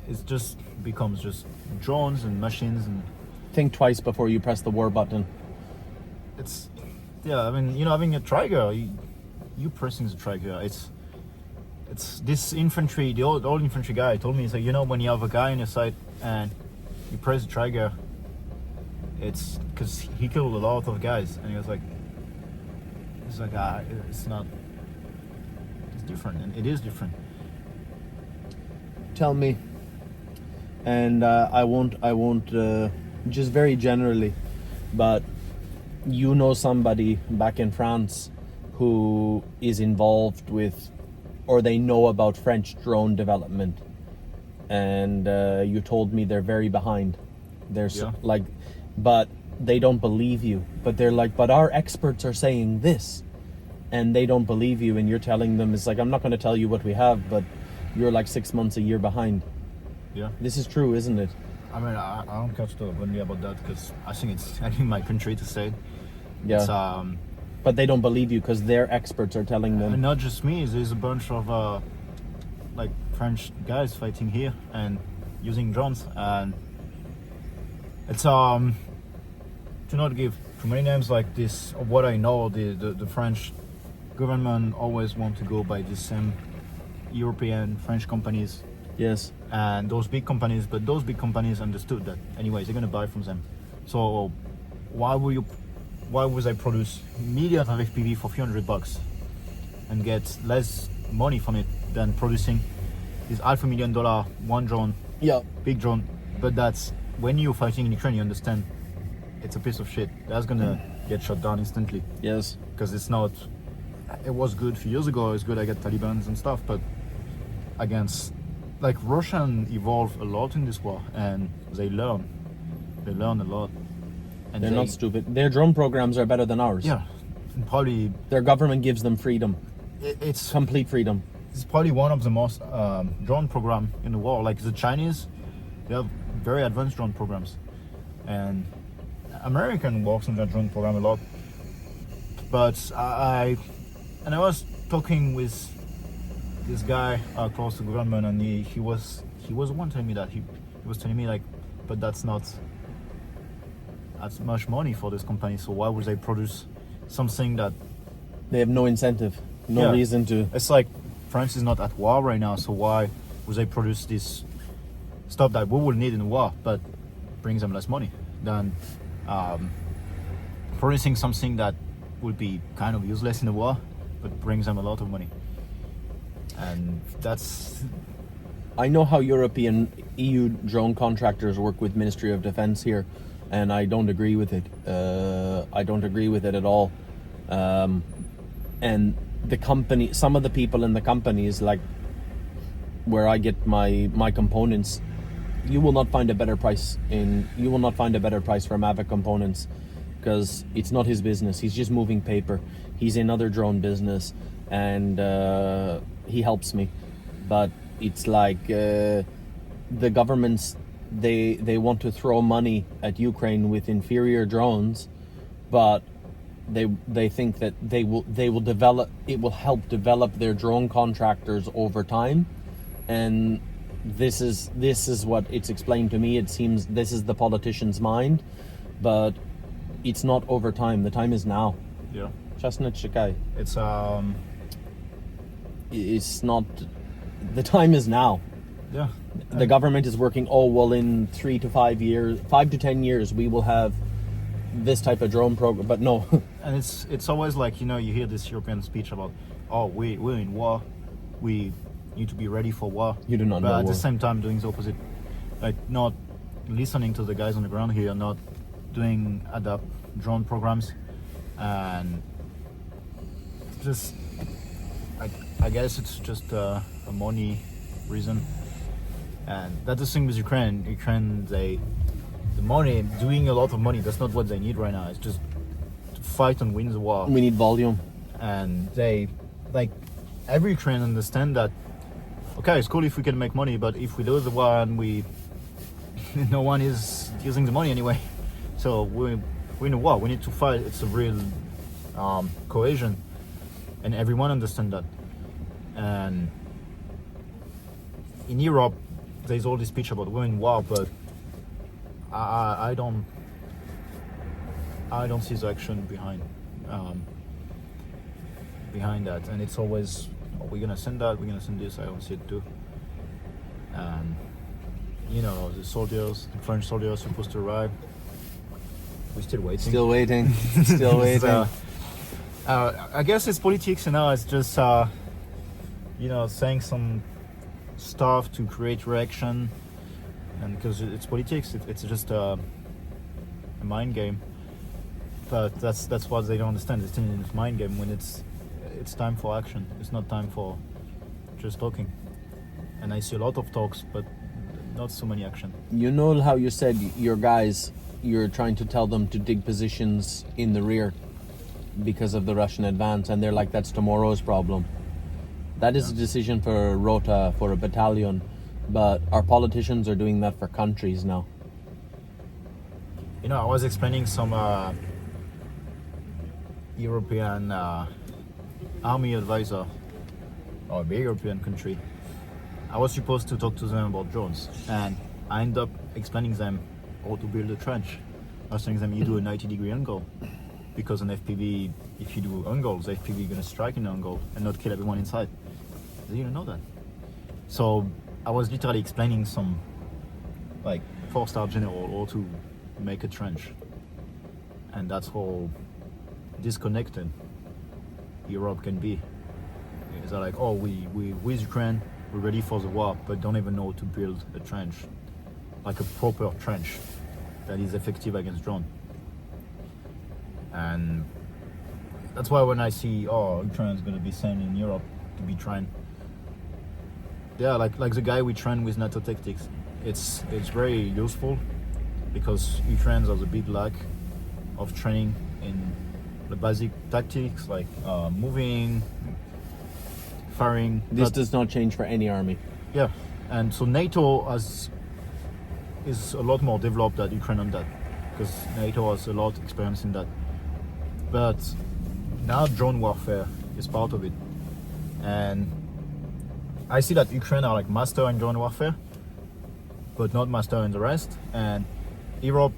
it just becomes just drones and machines, and Think twice before you press the war button. it's, yeah, I mean, you know, having a trigger, you pressing the trigger, it's this infantry, the old infantry guy told me, he's like, you know, when you have a guy on your side and you press the trigger, it's because he killed a lot of guys, and he was like, it's not, it's different, and it is different. Tell me, and I won't just very generally, but you know somebody back in France who is involved with, or they know about French drone development, and you told me they're very behind. They're Yeah. like, but they don't believe you. But they're like, but our experts are saying this, and they don't believe you, and you're telling them, it's like, I'm not going to tell you what we have, but you're like 6 months, a year behind. Yeah. This is true, isn't it? I mean, I don't care to talk only about that because I think it's in my country to say it. Yeah. It's, But they don't believe you because their experts are telling them. and not just me, there's a bunch of like French guys fighting here and using drones, and it's to not give too many names like this. Of what I know, the French government always want to go by the same European French companies Yes. and those big companies, but those big companies understood that anyways they're gonna buy from them. So why would I produce millions of FPV for $300 and get less money from it than producing this $500,000 one drone, Yeah. big drone? But that's when you're fighting in Ukraine, you understand it's a piece of shit that's gonna get shot down instantly, Yes. because it's not. It was good a few years ago. It was good against Taliban and stuff, but against, like, Russian evolved a lot in this war, and they learn a lot. And They're they, not stupid. Their drone programs are better than ours. Yeah, and probably Their government gives them freedom, it's complete freedom. probably one of the most drone program in the world. Like the Chinese, they have very advanced drone programs, and American works on their drone program a lot. But I was talking with this guy close to government, and he was the one telling me that he was telling me, like, but that's not as much money for this company, so why would they produce something that, They have no incentive, no Yeah. reason to. it's like France is not at war right now, so why would they produce this stuff that we will need in the war, but brings them less money than producing something that would be kind of useless in the war, but brings them a lot of money. And that's, I know how European EU drone contractors work with Ministry of Defense here, and I don't agree with it. I don't agree with it at all. And the company, some of the people in the companies, like where I get my components, you will not find a better price for Mavic components, because it's not his business. He's just moving paper. He's in other drone business, and he helps me. But it's like the governments, they want to throw money at Ukraine with inferior drones, but they think that they will develop, it will help develop their drone contractors over time. And this is what it's explained to me. It seems this is the politician's mind, but it's not over time. The time is now. yeah, Chestnut Shikai. it's It's not. The time is now. yeah. The government is working. Oh well, in 3 to 5 years, 5 to 10 years, we will have this type of drone program. But no, And it's always like, you know, you hear this European speech about, oh, we're in war, we need to be ready for war. You do not but know at war. the same time doing the opposite, like not listening to the guys on the ground here, not doing adapt drone programs, and just I guess it's just a money reason. And that's the thing with Ukraine. The money, doing a lot of money, that's not what they need right now. It's just to fight and win the war. we need volume. And they, like, every Ukrainian understand that, okay, it's cool if we can make money, but if we lose the war and no one is using the money anyway. So we're in a war, we need to fight. It's a real cohesion. and everyone understands that. And in Europe, there's all this speech about we're in war, but I don't see the action behind that, and it's always, oh, we're gonna send that, we're gonna send this. I don't see it too. And the soldiers, the French soldiers, are supposed to arrive. We're still waiting. Still waiting. Still waiting. So, I guess it's politics, it's just saying some stuff to create reaction, and because it's politics, it's just a mind game. But that's what they don't understand. It's in a mind game when it's time for action. It's not time for just talking. And I see a lot of talks, but not so many action. You know how you said your guys, you're trying to tell them to dig positions in the rear because of the Russian advance, and they're like, that's tomorrow's problem. That is a decision for a rota, for a battalion, but our politicians are doing that for countries now. I was explaining some European army advisor, or a big European country. I was supposed to talk to them about drones, and I ended up explaining them how to build a trench. I was telling them you do a 90-degree angle, because an FPV, if you do angles, the FPV is going to strike in an angle and not kill everyone inside. They didn't know that. So I was literally explaining some, like, 4-star general how to make a trench. And that's how disconnected Europe can be. It's like, oh, we with Ukraine, we're ready for the war, but don't even know how to build a trench, like a proper trench that is effective against drone. And that's why when I see, oh, Ukraine is going to be sent in Europe to be trained, like the guy we train with NATO tactics, it's very useful, because Ukrainians have a big lack of training in the basic tactics, like moving, firing. This does not change for any army. Yeah, and so NATO is a lot more developed than Ukraine on that, because NATO has a lot of experience in that. But now drone warfare is part of it, and I see that Ukraine are like master in drone warfare, but not master in the rest. And Europe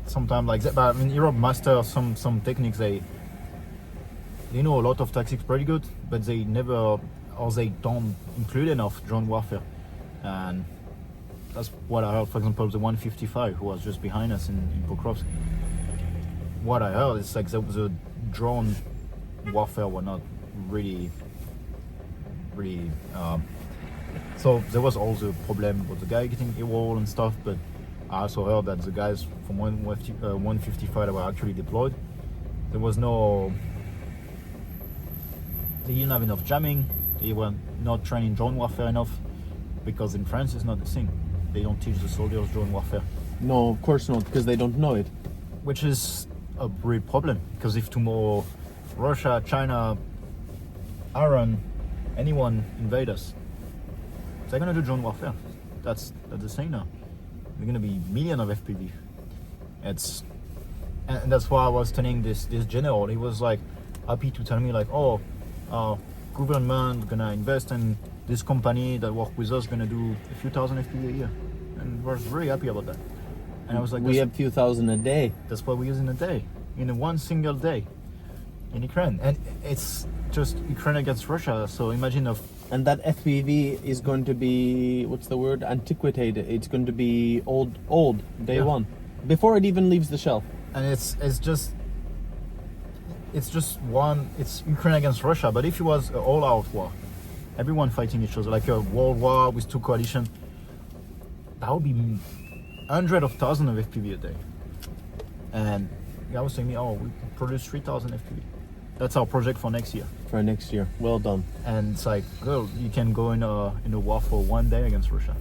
sometimes like that, but I mean Europe master some techniques. They know a lot of tactics pretty good, but they never, or they don't include enough drone warfare. And that's what I heard. For example, the 155 who was just behind us in Pokrovsk. What I heard is like the drone warfare were not really. So there was also a problem with the guy getting AWOL and stuff, but I also heard that the guys from 155 that were actually deployed, there was no. They didn't have enough jamming. They were not training drone warfare enough, because in France it's not the thing. They don't teach the soldiers drone warfare. No, of course not, because they don't know it. Which is a real problem, because if tomorrow Russia, China, Iran, anyone invade us, they're gonna do drone warfare. That's the thing now. They're gonna be millions of FPV. And that's why I was telling this general. He was like happy to tell me like, oh, our government gonna invest in this company that work with us, gonna do a few thousand FPV a year, and was very happy about that. And I was like, we have a few thousand a day. That's what we use in a day, in one single day, in Ukraine, and it's just Ukraine against Russia. So imagine and that FPV is going to be, what's the word? Antiquated. It's going to be old day one, before it even leaves the shelf. And it's just Ukraine against Russia. But if it was an all-out war, everyone fighting each other, like a world war with two coalitions, that would be hundreds of thousands of FPV a day. And I was saying, oh, we produce 3,000 FPV. That's our project for next year. For next year, well done. And it's like, well, you can go in a war for one day against Russia.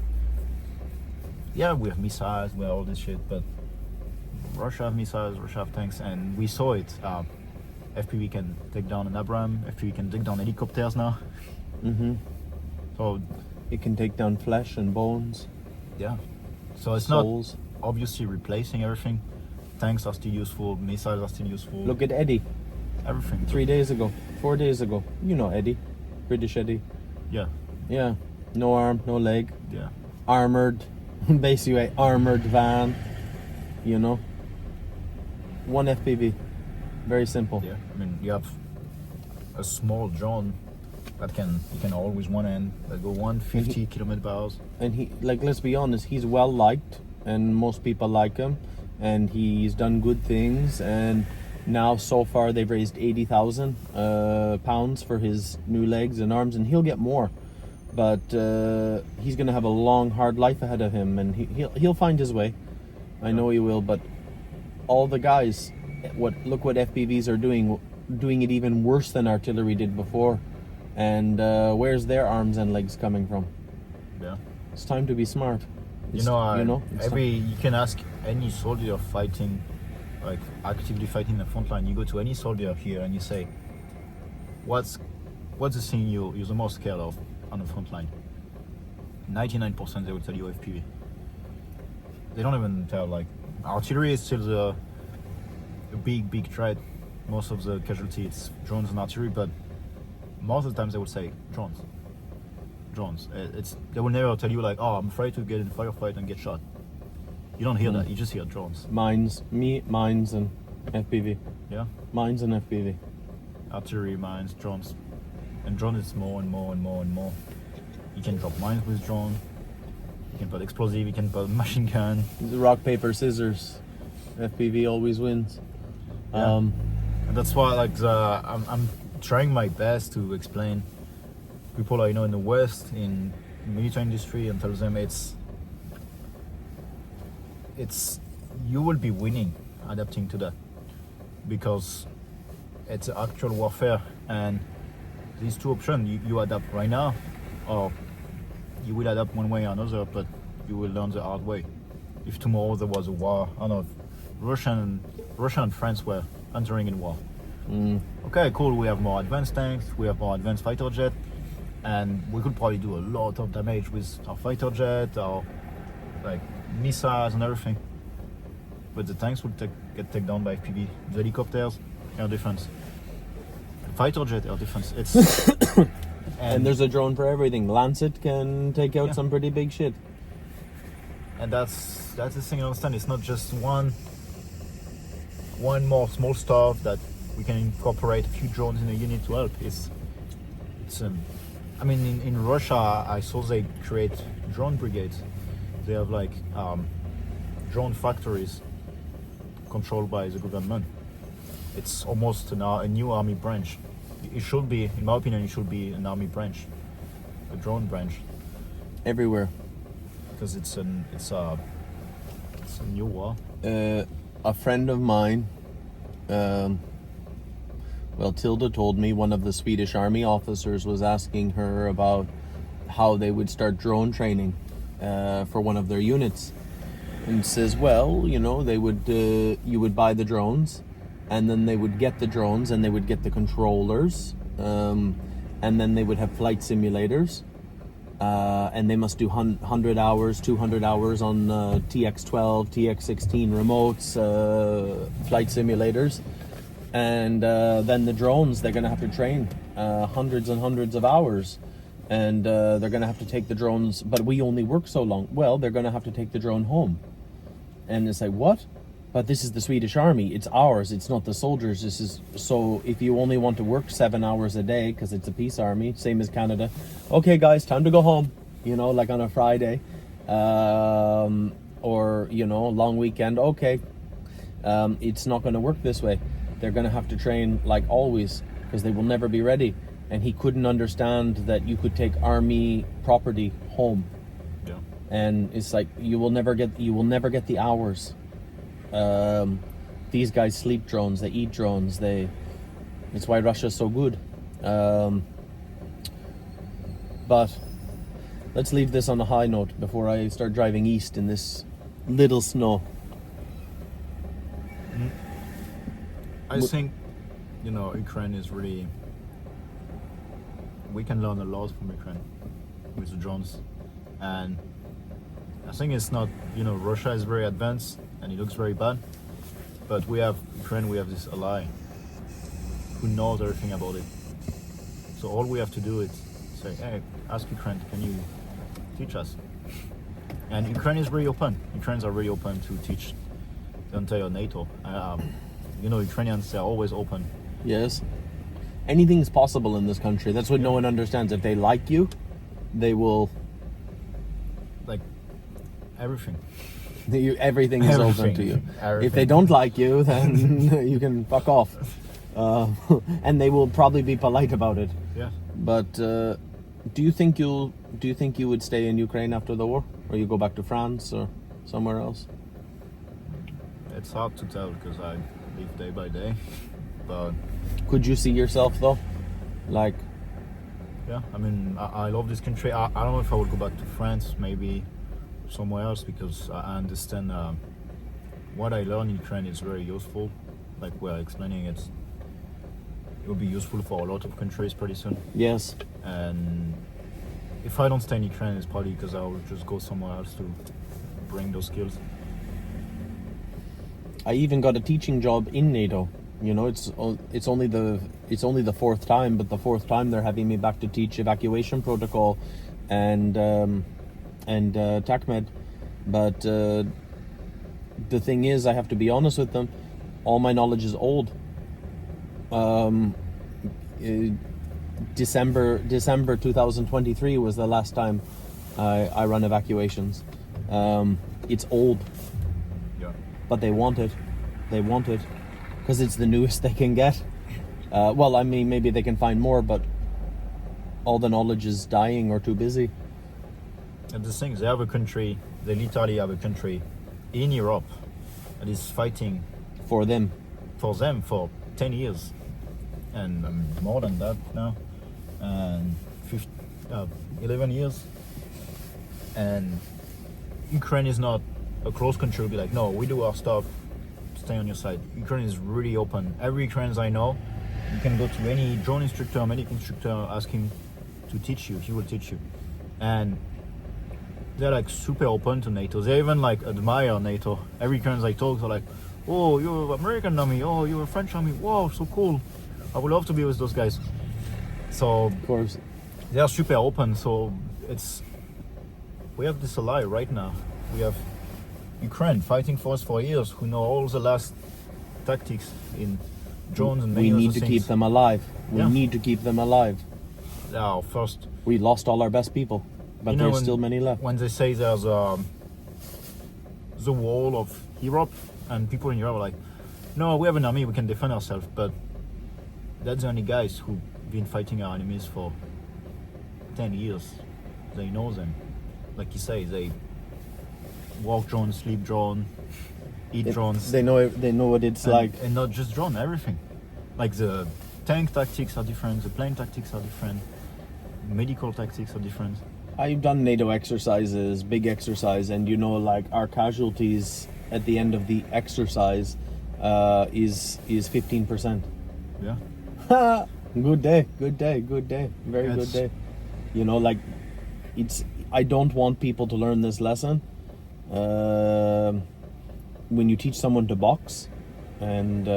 Yeah, we have missiles, we have all this shit, but Russia have missiles, Russia have tanks, and we saw it. FPV can take down an Abrams, FPV can take down helicopters now. Mm-hmm. So it can take down flesh and bones. Yeah. So it's souls. Not obviously replacing everything. Tanks are still useful, missiles are still useful. Look at Eddie. everything. 3 days ago, 4 days ago. You know Eddie, British Eddie. Yeah, Yeah, no arm, no leg, yeah. armored, basically armored van. You know, one FPV, very simple. Yeah, I mean, you have a small drone that you can hold with one end that go 150 kilometers per hour. And he, like, let's be honest, he's well liked, and most people like him, and he's done good things. And now, so far, they've raised 80,000 pounds for his new legs and arms, and he'll get more. But he's gonna have a long, hard life ahead of him, and he'll find his way. I know he will. But all the guys, look what FPVs are doing it even worse than artillery did before. And where's their arms and legs coming from? Yeah. It's time to be smart. You can ask any soldier fighting, like actively fighting in the front line. You go to any soldier here and you say, what's the thing you're the most scared of on the front line? 99% they will tell you FPV. They don't even tell, like, artillery is still a big threat. Most of the casualty it's drones and artillery, but most of the times they will say drones. They will never tell you, like, oh, I'm afraid to get in a firefight and get shot. You don't hear that. You just hear drones. Mines and FPV. Yeah. Mines and FPV. Artillery, mines, drones, and drone is more and more and more and more. You can drop mines with drone. You can put explosive. You can put machine gun. The rock paper scissors. FPV always wins. Yeah. And that's why, like, I'm trying my best to explain people I know in the West in the military industry and tell them it's you will be winning adapting to that, because it's actual warfare, and these two options, you adapt right now, or you will adapt one way or another, but you will learn the hard way. If tomorrow there was a war, I don't know, if Russia and France were entering in war. Okay, cool, we have more advanced tanks, we have more advanced fighter jet, and we could probably do a lot of damage with our fighter jet, our, like, missiles and everything. But the tanks would get taken down by FPV. The helicopters, air defense. The fighter jet, air defense. It's and there's a drone for everything. Lancet can take out some pretty big shit. And that's the thing I understand. It's not just one more small stuff that we can incorporate a few drones in a unit to help. I mean, in Russia, I saw they create drone brigades. They have, like, drone factories controlled by the government. It's almost a new army branch. It should be, in my opinion, it should be an army branch, a drone branch. Everywhere. Because it's a new war. A friend of mine, Tilda told me one of the Swedish army officers was asking her about how they would start drone training for one of their units, and says, well, they would you would buy the drones, and then they would get the drones and they would get the controllers, and then they would have flight simulators, and they must do 100 hours, 200 hours on TX12, TX16 remotes, flight simulators. And then the drones, they're going to have to train hundreds and hundreds of hours. And they're going to have to take the drones, but we only work so long. Well, they're going to have to take the drone home. And it's like, what? But this is the Swedish army. It's ours. It's not the soldiers. So if you only want to work 7 hours a day, because it's a peace army, same as Canada. Okay, guys, time to go home. Like on a Friday. Or, long weekend. Okay. It's not going to work this way. They're going to have to train like always, because they will never be ready. And he couldn't understand that you could take army property home. Yeah. And it's like you will never get the hours. These guys sleep drones, they eat drones, it's why Russia's so good. But let's leave this on a high note before I start driving east in this little snow. I think, Ukraine is really... We can learn a lot from Ukraine with the drones. And I think it's not, Russia is very advanced and it looks very bad. But Ukraine, we have this ally who knows everything about it. So all we have to do is say, hey, ask Ukraine, can you teach us? And Ukraine is very open. Ukrainians are very open to teach the entire NATO. Ukrainians are always open. Yes. Anything's possible in this country. That's what no one understands. If they like you, they will... Like, everything. Everything is open to you. Everything. If they don't like you, then you can fuck off. And they will probably be polite about it. Yeah. But do you think you would stay in Ukraine after the war, or you go back to France or somewhere else? It's hard to tell because I live day by day. But could you see yourself though? Like, yeah, I mean, I love this country. I don't know if I would go back to France, maybe somewhere else, because I understand what I learned in Ukraine is very useful. Like we're explaining, it will be useful for a lot of countries pretty soon. yes. And if I don't stay in Ukraine, it's probably because I will just go somewhere else to bring those skills. I even got a teaching job in NATO. You know, it's only the fourth time, but the fourth time they're having me back to teach evacuation protocol and TACMED. But the thing is, I have to be honest with them. All my knowledge is old. December 2023 was the last time I run evacuations. It's old. Yeah. But they want it. They want it because it's the newest they can get. Well, I mean, maybe they can find more, but all the knowledge is dying or too busy. And the thing is, they literally have a country in Europe that is fighting For them. for them for 10 years. And more than that now. And 11 years. And Ukraine is not a closed country. Will be like, no, we do our stuff. Stay on your side. Ukraine is really open. Every Ukrainian I know, you can go to any drone instructor, medic instructor, ask him to teach you. He will teach you. And they're like super open to NATO. They even like admire NATO. Every Ukrainians I talk to are like, oh, you're American army. Oh, you're a French army. Wow, so cool. I would love to be with those guys. So Of course. they are super open. So we have this ally right now. We have Ukraine fighting for us for years, who know all the last tactics in drones and many We need other to things. keep them alive. We Yeah. need to keep them alive. Our first, We lost all our best people, but You know, there's when- still many left. when they say there's the wall of Europe, and people in Europe are like, no, we have an army, we can defend ourselves, but that's the only guys who've been fighting our enemies for 10 years. They know them. Like you say, they walk drone, sleep drone, eat drones. They know what it's like. And not just drone, everything. Like the tank tactics are different, the plane tactics are different, medical tactics are different. I've done NATO exercises, big exercise, and you know, like our casualties at the end of the exercise is 15%. Yeah. Good day, very Yes. good day. You know, like I don't want people to learn this lesson. When you teach someone to box, and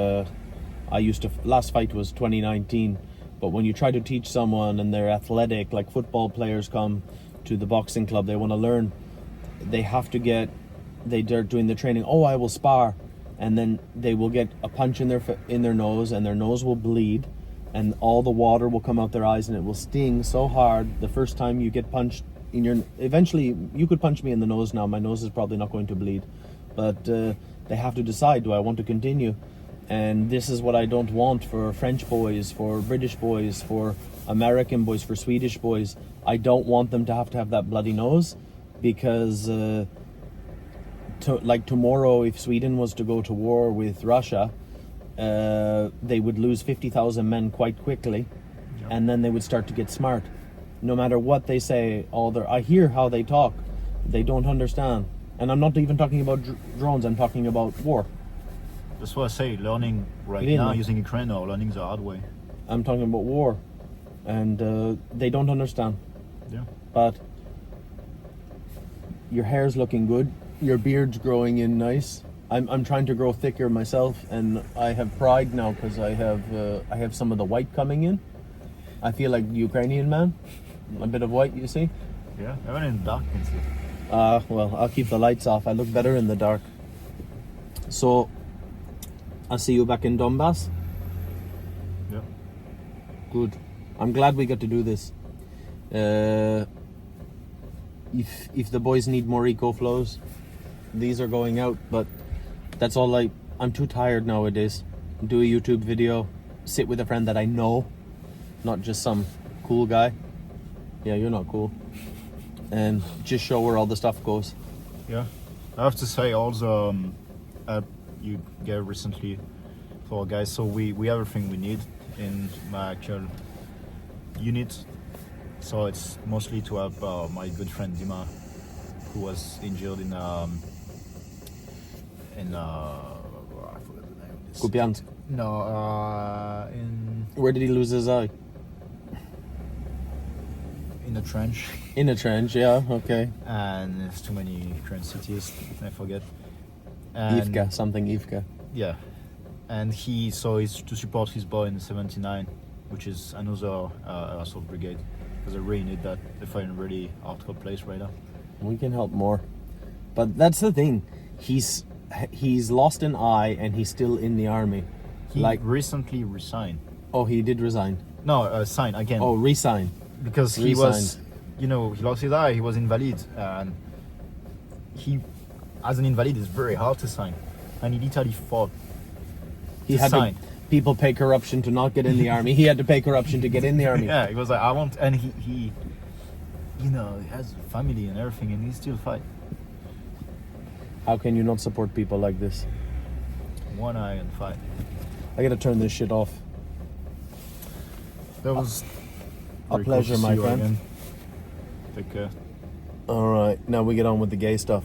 last fight was 2019, but when you try to teach someone and they're athletic, like football players come to the boxing club, they want to learn, they have to they're doing the training, oh, I will spar, and then they will get a punch in their nose, and their nose will bleed, and all the water will come out their eyes, and it will sting so hard the first time you get punched eventually you could punch me in the nose now, my nose is probably not going to bleed, but they have to decide, do I want to continue? And this is what I don't want for French boys, for British boys, for American boys, for Swedish boys. I don't want them to have that bloody nose, because tomorrow, if Sweden was to go to war with Russia, they would lose 50,000 men quite quickly, and then they would start to get smart. No matter what they say, I hear how they talk, they don't understand. And I'm not even talking about drones, I'm talking about war. That's what I say, learning right Really? now using Ukraine or learning the hard way. I'm talking about war. And they don't understand. Yeah. But your hair's looking good, your beard's growing in nice. I'm trying to grow thicker myself, and I have pride now because I have some of the white coming in. I feel like Ukrainian man, a bit of white, you see. Yeah, even in the dark you can see. Well, I'll keep the lights off. I look better in the dark. So, I'll see you back in Donbass. Yeah. Good. I'm glad we got to do this. If the boys need more ecoflows, these are going out, but that's all I'm too tired nowadays. Do a YouTube video, sit with a friend that I know, not just some cool guy. Yeah, you're not cool. And just show where all the stuff goes. Yeah. I have to say also, app you gave recently for guys, so we have everything we need in my actual unit. So it's mostly to help my good friend Dima, who was injured in I forgot the name of this. Kupiansk. No, in Where did he lose his eye? a trench, In a trench, yeah, okay. and there's too many Ukrainian cities, I forget. And Ivka, something Ivka. yeah, and he's to support his boy in the 79, which is another assault brigade, because I really need that. They find a really hardcore place right now. We can help more. But that's the thing. He's lost an eye and he's still in the army. He recently resigned. Oh, he did resign. No, sign again. Oh, resign. Because he was, he lost his eye. He was invalid, and he, as an invalid, it's very hard to sign. And he literally fought. He had sign. People pay corruption to not get in the army. He had to pay corruption to get in the army. Yeah, he was like, I want, and he he has a family and everything, and he still fight. How can you not support people like this? One eye and fight. I gotta turn this shit off. That was A very pleasure, cool to my see you friend. again. Take care. All right, now we get on with the gay stuff.